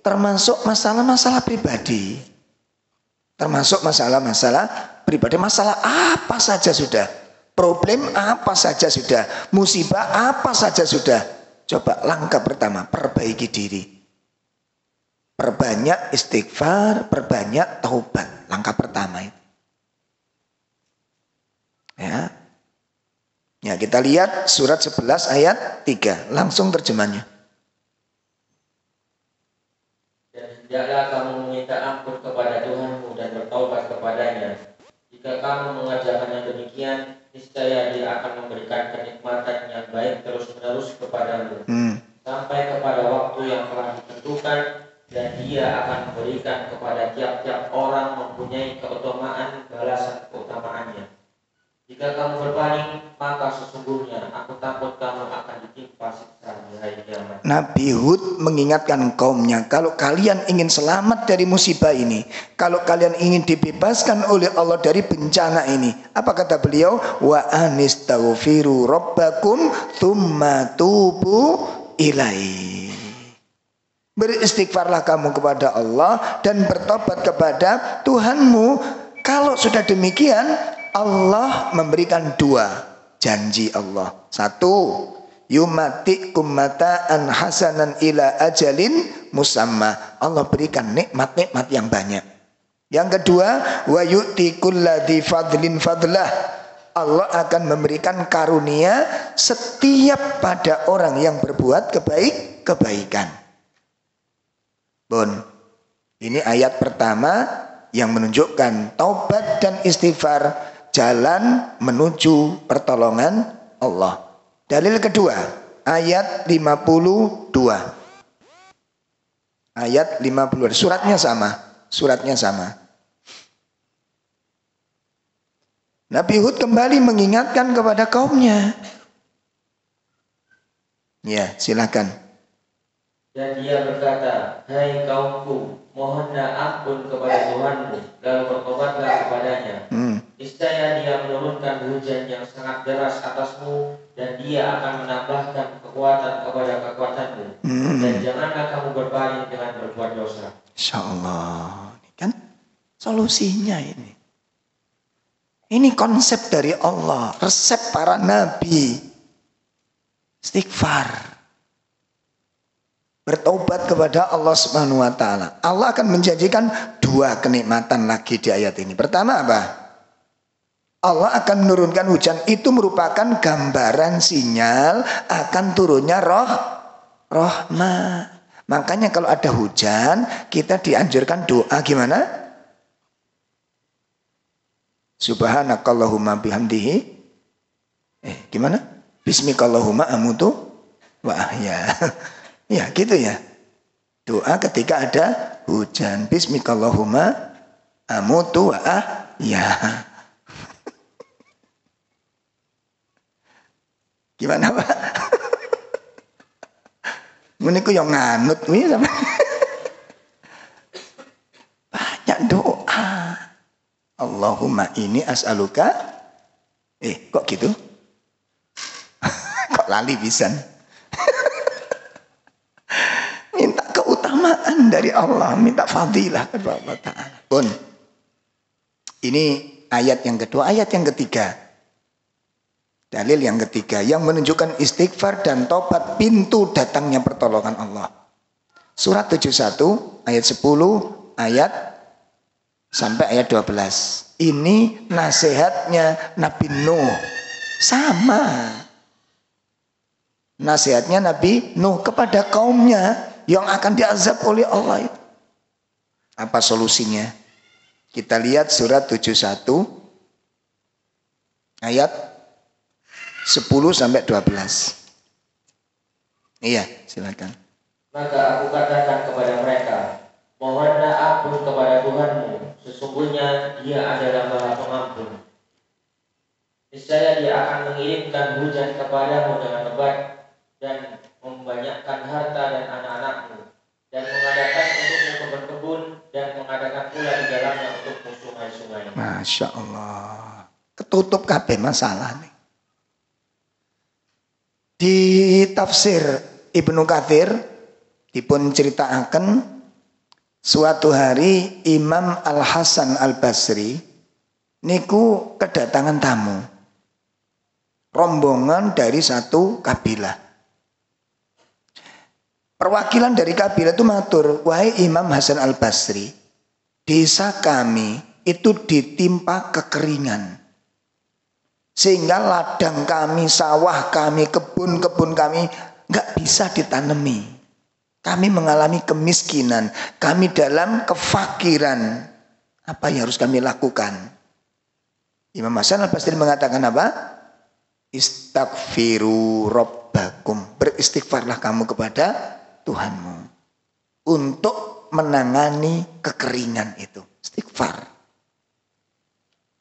termasuk masalah-masalah pribadi. Termasuk masalah-masalah pribadi, masalah apa saja sudah. Problem apa saja sudah, musibah apa saja sudah. Coba langkah pertama, perbaiki diri. Perbanyak istighfar, perbanyak taubat. Langkah pertama itu. Ya. Ya, kita lihat surat 11 ayat 3. Langsung terjemahnya. Dan hendaklah kamu meminta ampun kepada Tuhanmu dan bertaubat kepadanya. Jika kamu mengerjakan yang demikian, niscaya Dia akan memberikan kenikmatan yang baik terus-menerus kepadamu, sampai kepada waktu yang telah ditentukan, dan Dia akan memberikan kepada tiap-tiap orang mempunyai keutamaan balasan keutamaannya. Jika kamu berpaling, maka sesungguhnya aku takut kamu akan ditimpa siksa di hari kiamat. Nabi Hud mengingatkan kaumnya, kalau kalian ingin selamat dari musibah ini, kalau kalian ingin dibebaskan oleh Allah dari bencana ini, apa kata beliau? Wa anistaghfiru rabbakum tsumma tubu ilaihi. Beristighfarlah kamu kepada Allah dan bertobat kepada Tuhanmu. Kalau sudah demikian, Allah memberikan 2 janji Allah. 1, yumatikum mata'an hasanan ila ajalin musamma. Allah berikan nikmat-nikmat yang banyak. Yang kedua, wa yu'ti kulladzi fadlin fadlah. Allah akan memberikan karunia setiap pada orang yang berbuat kebaikan. Ini ayat pertama yang menunjukkan taubat dan istighfar jalan menuju pertolongan Allah. Dalil kedua, ayat 52. Ayat 52. Suratnya sama. Nabi Hud kembali mengingatkan kepada kaumnya. Ya, silakan. Dan dia berkata, hai kaumku, mohonlah ampun kepada Tuhanmu, lalu bertobatlah kepadanya. Niscaya Dia menurunkan hujan yang sangat deras atasmu, dan Dia akan menambahkan kekuatan kepada kekuatanmu. Dan janganlah kamu berpaling dengan berbuat dosa. Insya Allah. Ini kan solusinya ini. Ini konsep dari Allah, resep para nabi. Istighfar. Bertobat kepada Allah Subhanahu wa taala. Allah akan menjanjikan dua kenikmatan lagi di ayat ini. Pertama apa? Allah akan menurunkan hujan, itu merupakan gambaran sinyal akan turunnya rahmat. Makanya kalau ada hujan, kita dianjurkan doa gimana? Subhanakallahumma bihamdihi. Gimana? Bismikallahumma amutu wa ahya. Ya gitu ya. Doa ketika ada hujan. Bismikallahumma amutu wa ahya. Gimana Pak? Meniku yang nganut nih sama. Banyak doa. Allahumma ini as'aluka. Kok gitu? Kok lali pisan? Minta keutamaan dari Allah, minta fadilah kepada Allah Ta'ala. Pun. Ini ayat yang kedua, ayat yang ketiga. Dalil yang ketiga yang menunjukkan istighfar dan tobat pintu datangnya pertolongan Allah. Surat 71 ayat 10 ayat sampai ayat 12. Ini nasihatnya Nabi Nuh. Sama. Nasihatnya Nabi Nuh kepada kaumnya yang akan diazab oleh Allah itu. Apa solusinya? Kita lihat surat 71 ayat 10 sampai 12. Iya, silakan. Maka aku katakan kepada mereka, mohonlah ampun kepada Tuhanmu, sesungguhnya Dia adalah Maha Pengampun. Niscaya Dia akan mengirimkan hujan kepadamu dengan lebat dan membanyakkan harta dan anak-anakmu, dan mengadakan untukmu kebun-kebun, dan mengadakan pula di dalamnya untukmu sungai-sungai. Masya Allah. Ketutup kabeh masalah nih. Di tafsir Ibnu Katsir dipun ceritakan suatu hari Imam Al Hasan Al Basri niku kedatangan tamu, rombongan dari satu kabilah. Perwakilan dari kabilah itu matur, wahai Imam Hasan Al Basri, desa kami itu ditimpa kekeringan. Sehingga ladang kami, sawah kami, kebun-kebun kami nggak bisa ditanami. Kami mengalami kemiskinan, kami dalam kefakiran. Apa yang harus kami lakukan? Imam Hasan Al-Basri mengatakan apa? Istaghfiru rabbakum. Beristighfarlah kamu kepada Tuhanmu untuk menangani kekeringan itu. Istighfar.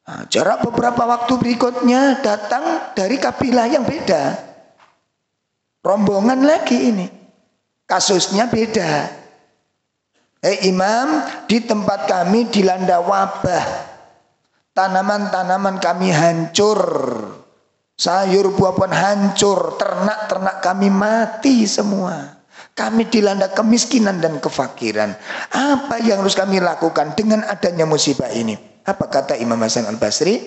Nah, jarak beberapa waktu berikutnya datang dari kabilah yang beda. Rombongan lagi ini. Kasusnya beda. Imam, di tempat kami dilanda wabah. Tanaman-tanaman kami hancur. Sayur buah-buahan hancur. Ternak-ternak kami mati semua. Kami dilanda kemiskinan dan kefakiran. Apa yang harus kami lakukan dengan adanya musibah ini? Apa kata Imam Hasan Al-Basri?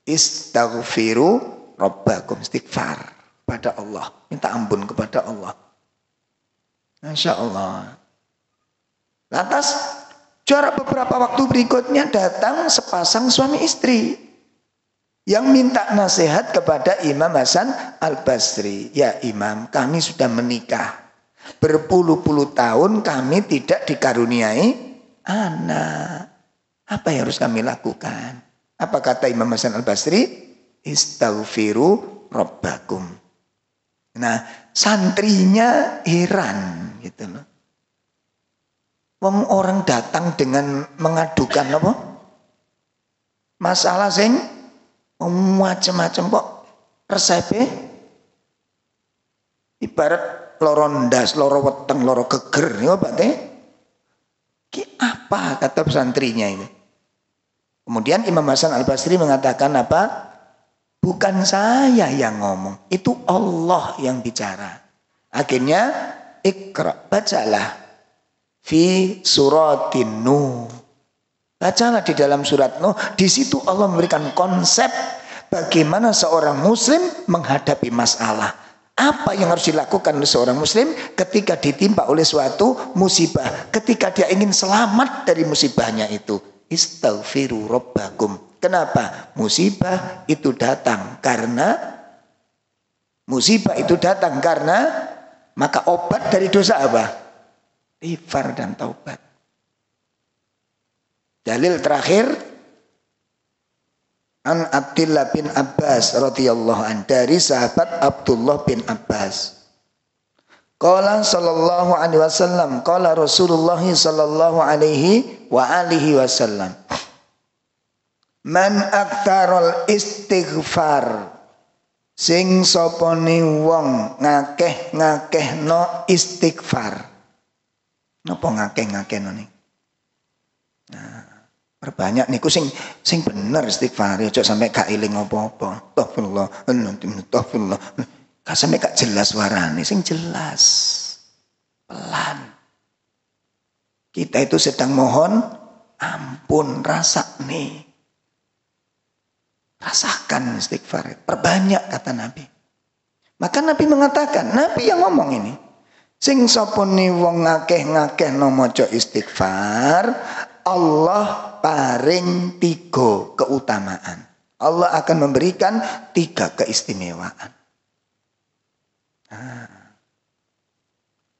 Istaghfiru rabbakum. Istighfar pada Allah. Minta ampun kepada Allah. Masya Allah. Lantas jarak beberapa waktu berikutnya datang sepasang suami istri yang minta nasihat kepada Imam Hasan Al-Basri. Ya Imam, kami sudah menikah. Berpuluh-puluh tahun kami tidak dikaruniai anak. Apa yang harus kami lakukan? Apa kata Imam Hasan Al-Basri? Istaghfiru rabbakum. Nah, santrinya heran gitu loh. Wong orang datang dengan mengadukan apa? Masalah sing macam-macam kok resepe ibarat loro ndas, loro weteng, loro geger. Ya berarti apa kata santrinya ini? Kemudian Imam Hasan Al-Basri mengatakan apa? Bukan saya yang ngomong, itu Allah yang bicara. Akhirnya Iqra, bacalah fi suratin Nuh. Bacalah di dalam surat Nuh, di situ Allah memberikan konsep bagaimana seorang muslim menghadapi masalah. Apa yang harus dilakukan oleh seorang muslim ketika ditimpa oleh suatu musibah, ketika dia ingin selamat dari musibahnya itu. Istaghfiru rabbakum. Kenapa? Musibah itu datang karena maka obat dari dosa apa? Istighfar dan taubat. Dalil terakhir an Abdullah bin Abbas radhiyallahu an, dari sahabat Abdullah bin Abbas. Qala sallallahu alaihi wasallam, qala Rasulullah sallallahu alaihi wa alihi wasallam. Man aktarul istighfar, sing sopone wong ngakeh-ngakehno istighfar. Napa ngakeh-ngakehno nih? Nah, perbanyak niku sing bener istighfar, aja sampai gak eling apa-apa. Astagfirullah, astagfirullah. Gak sampai gak jelas suarane, sing jelas. Pelan. Kita itu sedang mohon ampun, rasakne. Rasakan istighfar, perbanyak kata Nabi. Maka Nabi mengatakan, Nabi yang ngomong ini, sing sapane wong ngakeh-ngakeh no maca istighfar, Allah paring 3 keutamaan. Allah akan memberikan 3 keistimewaan.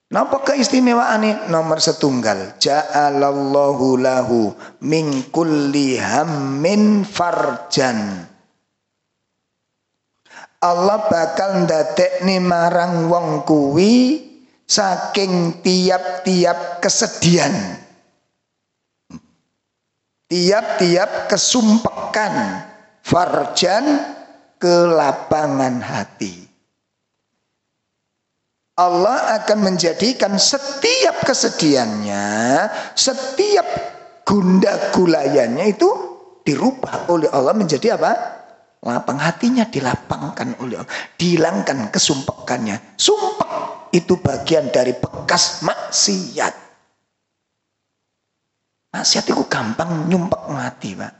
Napa keistimewaan ini? Nomor 1, ja'alallahu lahu min kulli hammin farjan. Allah bakal ndadekne marang wong kuwi saking tiap-tiap kesedihan, tiap-tiap kesumpekan, farjan, kelapangan hati. Allah akan menjadikan setiap kesedihannya, setiap gundah gulayannya itu dirubah oleh Allah menjadi apa? Lapang hatinya dilapangkan oleh Allah, dihilangkan kesumpekannya. Sumpek itu bagian dari bekas maksiat. Maksiat itu gampang nyumpek mati, Pak.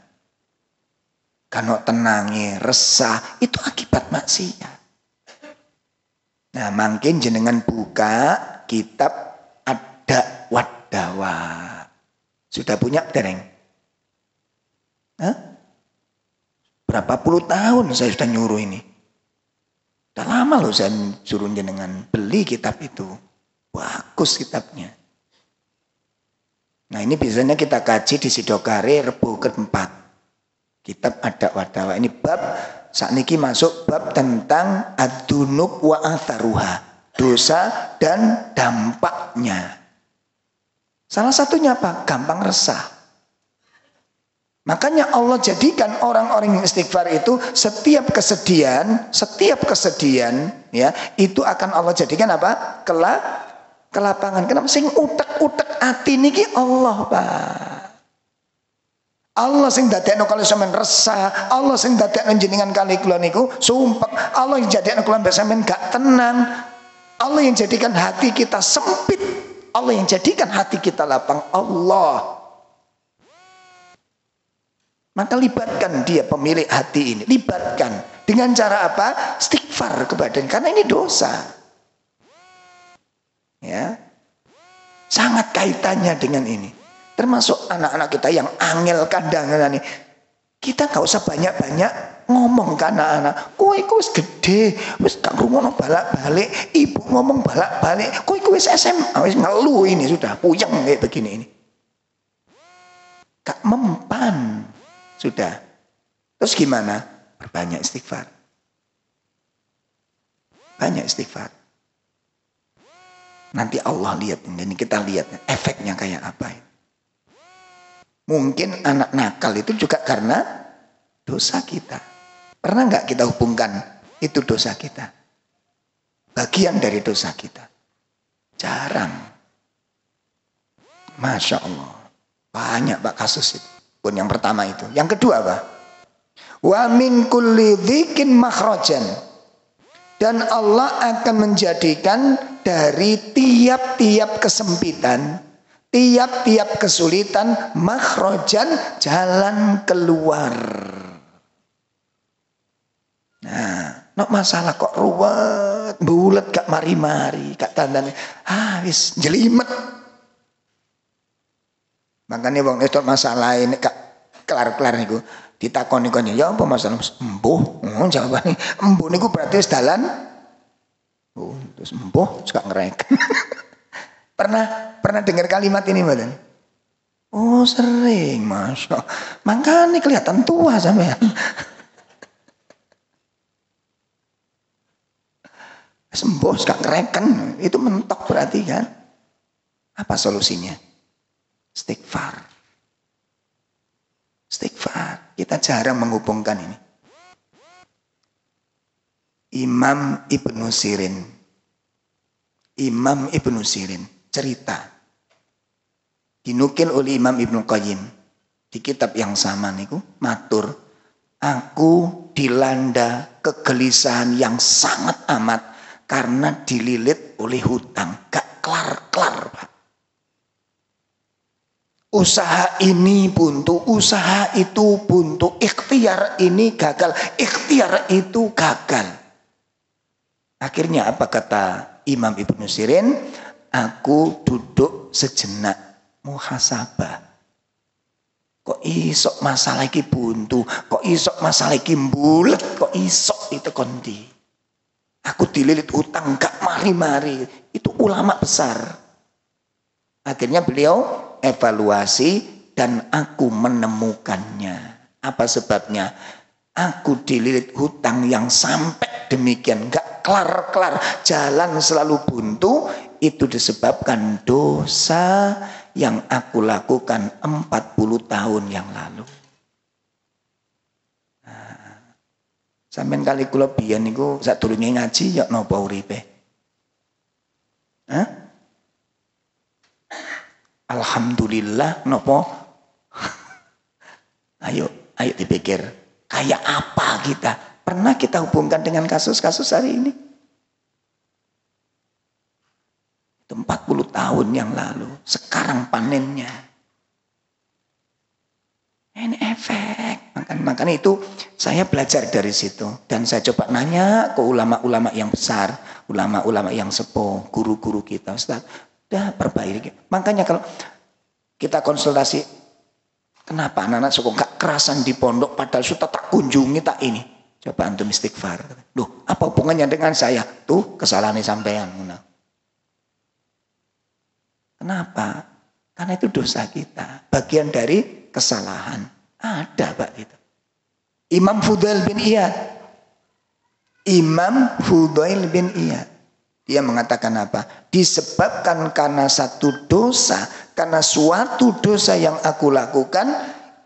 Kalau tenangi, resah, itu akibat maksiat. Nah, mungkin jenengan buka kitab Ad-Da'wad Dawa. Sudah punya dereng? Hah? Berapa puluh tahun saya sudah nyuruh ini. Sudah lama loh saya suruh jenengan beli kitab itu. Bagus kitabnya. Nah, ini biasanya kita kaji di Sidogare Rebo keempat. Kitab Ad-Da'wad Dawa. Ini bab sakniki masuk bab tentang ad-dunub wa atharuha, dosa dan dampaknya. Salah satunya apa? Gampang resah. Makanya Allah jadikan orang-orang yang istighfar itu setiap kesedihan ya, itu akan Allah jadikan apa? Kelapangan. Kenapa? Sing utek-utek ati niki Allah, Pak. Allah sing dadekno kali sampean resah, Allah sing dadekno jenengan kali kula niku sumpek, Allah yang jadikan kula sampean gak tenang, Allah yang jadikan hati kita sempit, Allah yang jadikan hati kita lapang, Allah. Maka libatkan dia pemilik hati ini, libatkan dengan cara apa? Istighfar kepada, karena ini dosa. Ya. Sangat kaitannya dengan ini. Termasuk anak-anak kita yang angel kandangan ini. Kita gak usah banyak-banyak ngomong ke anak-anak. Kowe wis gede, wis gak rungono balak-balik, ibu ngomong balak-balik. Kowe wis SMA, wis ngeluh ini sudah puyeng kayak begini ini. Gak mempan. Sudah. Terus gimana? Perbanyak istighfar. Banyak istighfar. Nanti Allah lihat, ini kita lihat efeknya kayak apa. Mungkin anak nakal itu juga karena dosa kita. Pernah nggak kita hubungkan itu dosa kita? Bagian dari dosa kita. Jarang. Masya Allah. Banyak Pak kasus itu. Pun yang pertama itu. Yang kedua apa? Wa min kulli dzikin makhrajan. Dan Allah akan menjadikan dari tiap-tiap kesempitan, tiap-tiap kesulitan, makhrajan, jalan keluar. Nah, nok masalah kok ruwet, bulet gak mari-mari, gak tandane. Wis jelimet. Makanya wong itu masalah ini gak kelar-kelar niku. Ditakoni kon ya apa masalah embuh? Jawabane embuh niku berarti wis dalan. Terus embuh suka ngerek. pernah dengar kalimat ini mboten? Oh, sering, Masya. Makanya kelihatan tua sampean. Sembuh suka ngereken, itu mentok berarti kan? Apa solusinya? Istighfar. Istighfar. Kita jarang menghubungkan ini. Imam Ibnu Sirin cerita. Dinukil oleh Imam Ibnu Qayyim di kitab yang sama niku matur, aku dilanda kegelisahan yang sangat amat karena dililit oleh hutang, gak kelar-kelar, Pak. Usaha ini buntu, usaha itu buntu, ikhtiar ini gagal, ikhtiar itu gagal. Akhirnya apa kata Imam Ibnu Sirin? Aku duduk sejenak muhasabah. Kok isok masalah iki buntu, kok isok masalah iki mbulet, kok isok itu kondi. Aku dililit utang gak mari-mari. Itu ulama besar. Akhirnya beliau evaluasi dan aku menemukannya. Apa sebabnya? Aku dililit hutang yang sampai demikian gak kelar-kelar, jalan selalu buntu. Itu disebabkan dosa yang aku lakukan 40 tahun yang lalu. Sampeyan kali kula biyen niku sadurunge ngaji ya napa uripe? Alhamdulillah napa? Ayo dipikir, kayak apa kita? Pernah kita hubungkan dengan kasus-kasus hari ini? Itu 40 tahun yang lalu, sekarang panennya. Ini efek. Makanya itu saya belajar dari situ. Dan saya coba nanya ke ulama-ulama yang besar, ulama-ulama yang sepuh, guru-guru kita. Ustaz, udah perbaiki. Makanya kalau kita konsultasi, kenapa anak-anak suka gak kerasan di pondok padahal sudah tak kunjungi tak ini. Coba antum istighfar. Loh, apa hubungannya dengan saya? Tuh kesalahan sampean. Kenapa? Karena itu dosa kita. Bagian dari kesalahan. Ada Pak itu. Imam Fudail bin Iyad. Dia mengatakan apa? Disebabkan karena satu dosa, karena suatu dosa yang aku lakukan,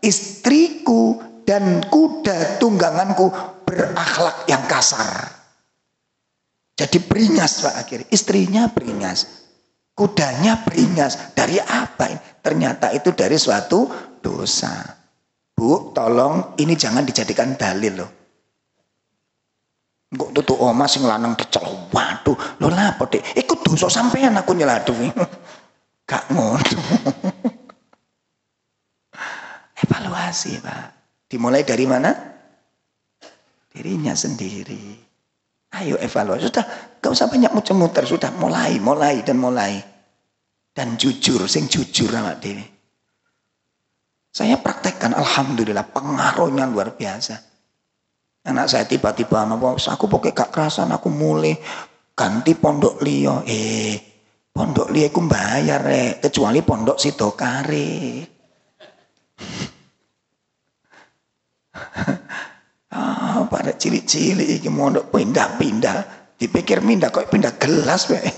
istriku dan kuda tungganganku berakhlak yang kasar. Jadi beringas Pak akhirnya. Istrinya beringas. Kudanya beringas. Dari apa ini? Ternyata itu dari suatu dosa. Bu, tolong ini jangan dijadikan dalil loh. Kok tutu oma sing lanang dicelok. Waduh, lho lapo Dik? Iku dosa sampean aku nyeladuhi. Gak ngono. Evaluasi, Pak. Dimulai dari mana? Dirinya sendiri. Ayo evaluasi. Sudah, gak usah banyak muter-muter. Sudah mulai. Dan jujur, sing jujur awak dhewe. Saya praktekkan, alhamdulillah, pengaruhnya luar biasa. Anak saya tiba-tiba, aku pokoknya gak kerasan, aku mulai ganti pondok liya. Pondok liya aku bayar, kecuali pondok Sidokare. Pada cilik-cilik iki mondok pindah-pindah, dipikir pindah kok pindah gelas wae.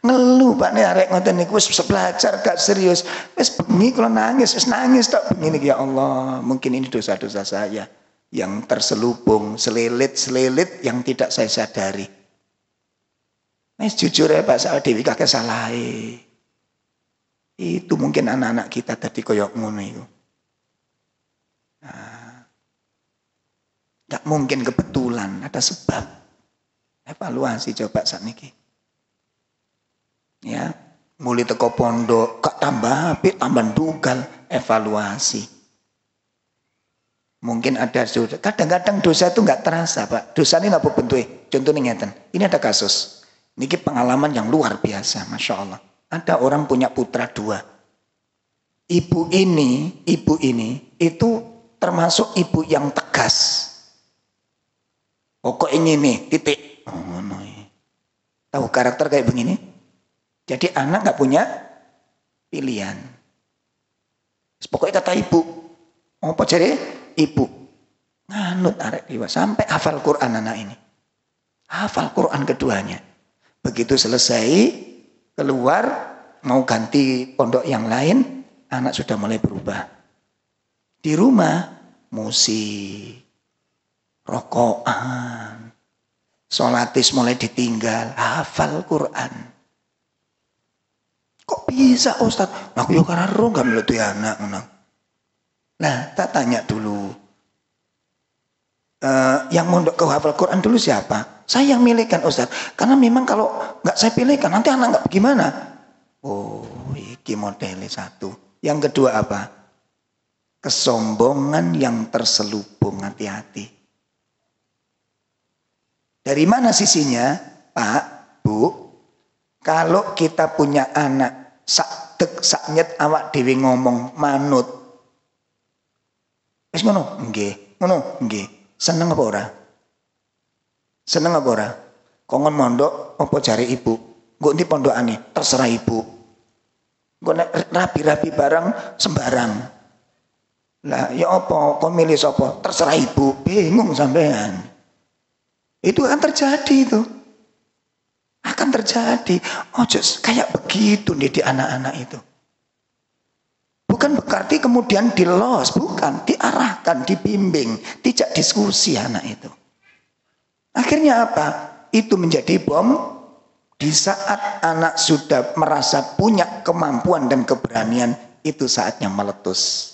Ngeluh Pak nek arek ngoten niku wis belajar gak serius. Wis bengi kula nangis, wis nangis tok bengi niki ya Allah, mungkin ini dosa-dosa saya yang terselubung, selilit yang tidak saya sadari. Wis jujur ya Pak, saya dhewe kakek salahe. Itu mungkin anak-anak kita tadi koyok ngono iku. Gak mungkin kebetulan, ada sebab. Evaluasi coba sakniki. Ya, mulai teko pondok, kok tambah apik, tambah dugal, evaluasi. Mungkin ada dosa. Kadang-kadang dosa itu nggak terasa, Pak. Dosa ini apa bentuknya? Contohnya ngeten. Ini ada kasus. Ini pengalaman yang luar biasa, Masya Allah. Ada orang punya putra 2. Ibu ini itu termasuk ibu yang tegas. Pokok ini nih, titik. Oh, no. Tahu karakter kayak begini? Jadi anak nggak punya pilihan. Pokoknya kata ibu, apa jadi ibu nganut arek liwat sampai hafal Quran anak ini. Hafal Quran keduanya. Begitu selesai keluar mau ganti pondok yang lain, anak sudah mulai berubah. Di rumah musik, rokokan, sholatis mulai ditinggal, hafal Quran. Kok bisa Ustaz? Aku yo karena roh gak meletup anak. Nah, tak tanya dulu. Yang mondok ke hafal Quran dulu siapa? Saya yang milihkan Ustaz. Karena memang kalau nggak saya pilihkan nanti anak nggak gimana? Oh, iki modelnya satu. Yang kedua apa? Kesombongan yang terselubung, hati-hati. Dari mana sisinya, Pak, Bu? Kalau kita punya anak saknyet awak dhewe ngomong manut. Wis ngono? Nggih. Ngono? Nggih. Seneng apa ora? Seneng apa ora? Kongon mondok apa jare ibu? Nggo ndi pondokane? Terserah ibu. Nggo nek rapi-rapi barang sembarang. Lah ya apa? Kok milih sapa? Terserah ibu. Bingung sampean. Itu akan terjadi itu. Akan terjadi. Ojo kayak begitu nih di anak-anak itu. Bukan berarti kemudian dilos, bukan. Diarahkan, dibimbing, tidak diskusi anak itu. Akhirnya apa? Itu menjadi bom. Di saat anak sudah merasa punya kemampuan dan keberanian, itu saatnya meletus.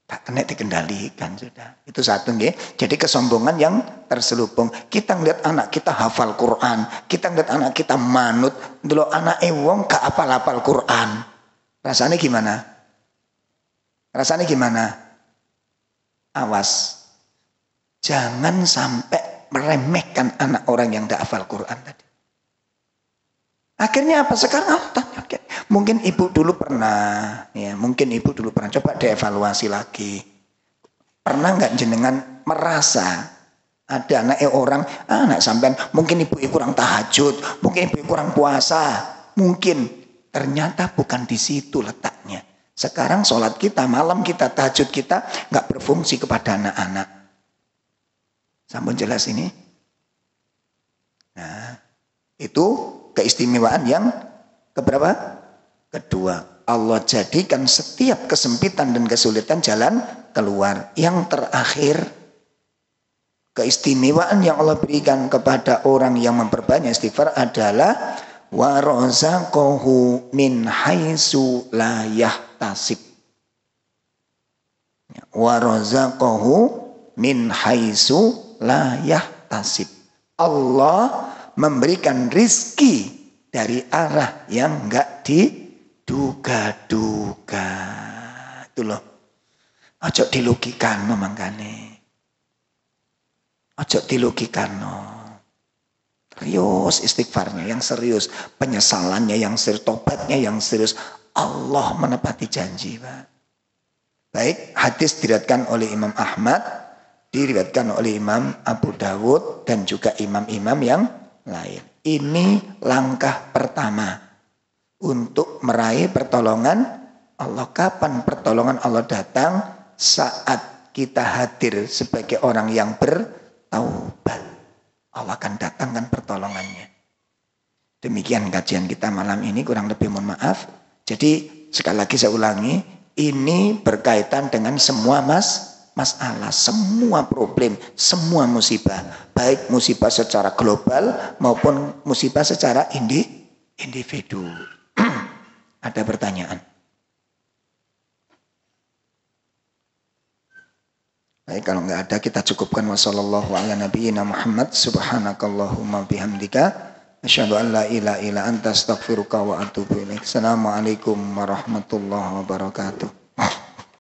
Tak kena dikendalikan sudah. Itu satu nggih. Jadi kesombongan yang terselubung. Kita ngeliat anak kita hafal Quran, kita ngeliat anak kita manut, ndelok anak wong gak hafal Quran. Rasanya gimana? Rasanya gimana? Awas. Jangan sampai meremehkan anak orang yang tidak hafal Quran tadi. Akhirnya apa? Sekarang tanya. Mungkin ibu dulu pernah, ya mungkin ibu dulu pernah. Coba dievaluasi lagi. Pernah nggak jenengan merasa ada anak orang, anak sampean, mungkin ibu kurang tahajud, mungkin ibu kurang puasa, mungkin ternyata bukan di situ letaknya. Sekarang sholat kita, malam kita, tahajud kita nggak berfungsi kepada anak-anak. Sampun jelas ini? Nah, itu keistimewaan yang keberapa? Kedua, Allah jadikan setiap kesempitan dan kesulitan jalan keluar. Yang terakhir, keistimewaan yang Allah berikan kepada orang yang memperbanyak istighfar adalah wa razaqahu min haitsu la yahtasib. Wa razaqahu min haitsu la yahtasib. Allah memberikan rizki dari arah yang enggak diduga-duga. Itu loh. Ojo dilogikan mangkane. Ojo dilogikan. Serius istighfarnya yang serius, penyesalannya yang serius, tobatnya yang serius. Allah menepati janji, Pak. Baik, hadis diriwayatkan oleh Imam Ahmad, diriwayatkan oleh Imam Abu Dawud dan juga imam-imam yang lain. Ini langkah pertama untuk meraih pertolongan Allah. Kapan pertolongan Allah datang? Saat kita hadir sebagai orang yang bertaubat. Allah akan datangkan pertolongannya. Demikian kajian kita malam ini, kurang lebih mohon maaf. Jadi sekali lagi saya ulangi, ini berkaitan dengan semua masalah, semua problem, semua musibah. Baik musibah secara global maupun musibah secara individu. Ada pertanyaan? Baik, kalau nggak ada kita cukupkan. Wassallallahu ala nabiyyina Muhammad subhanakallahumma bihamdika asyhadu an la ilaha illa anta astaghfiruka wa atubu ilaik. Assalamualaikum warahmatullahi wabarakatuh.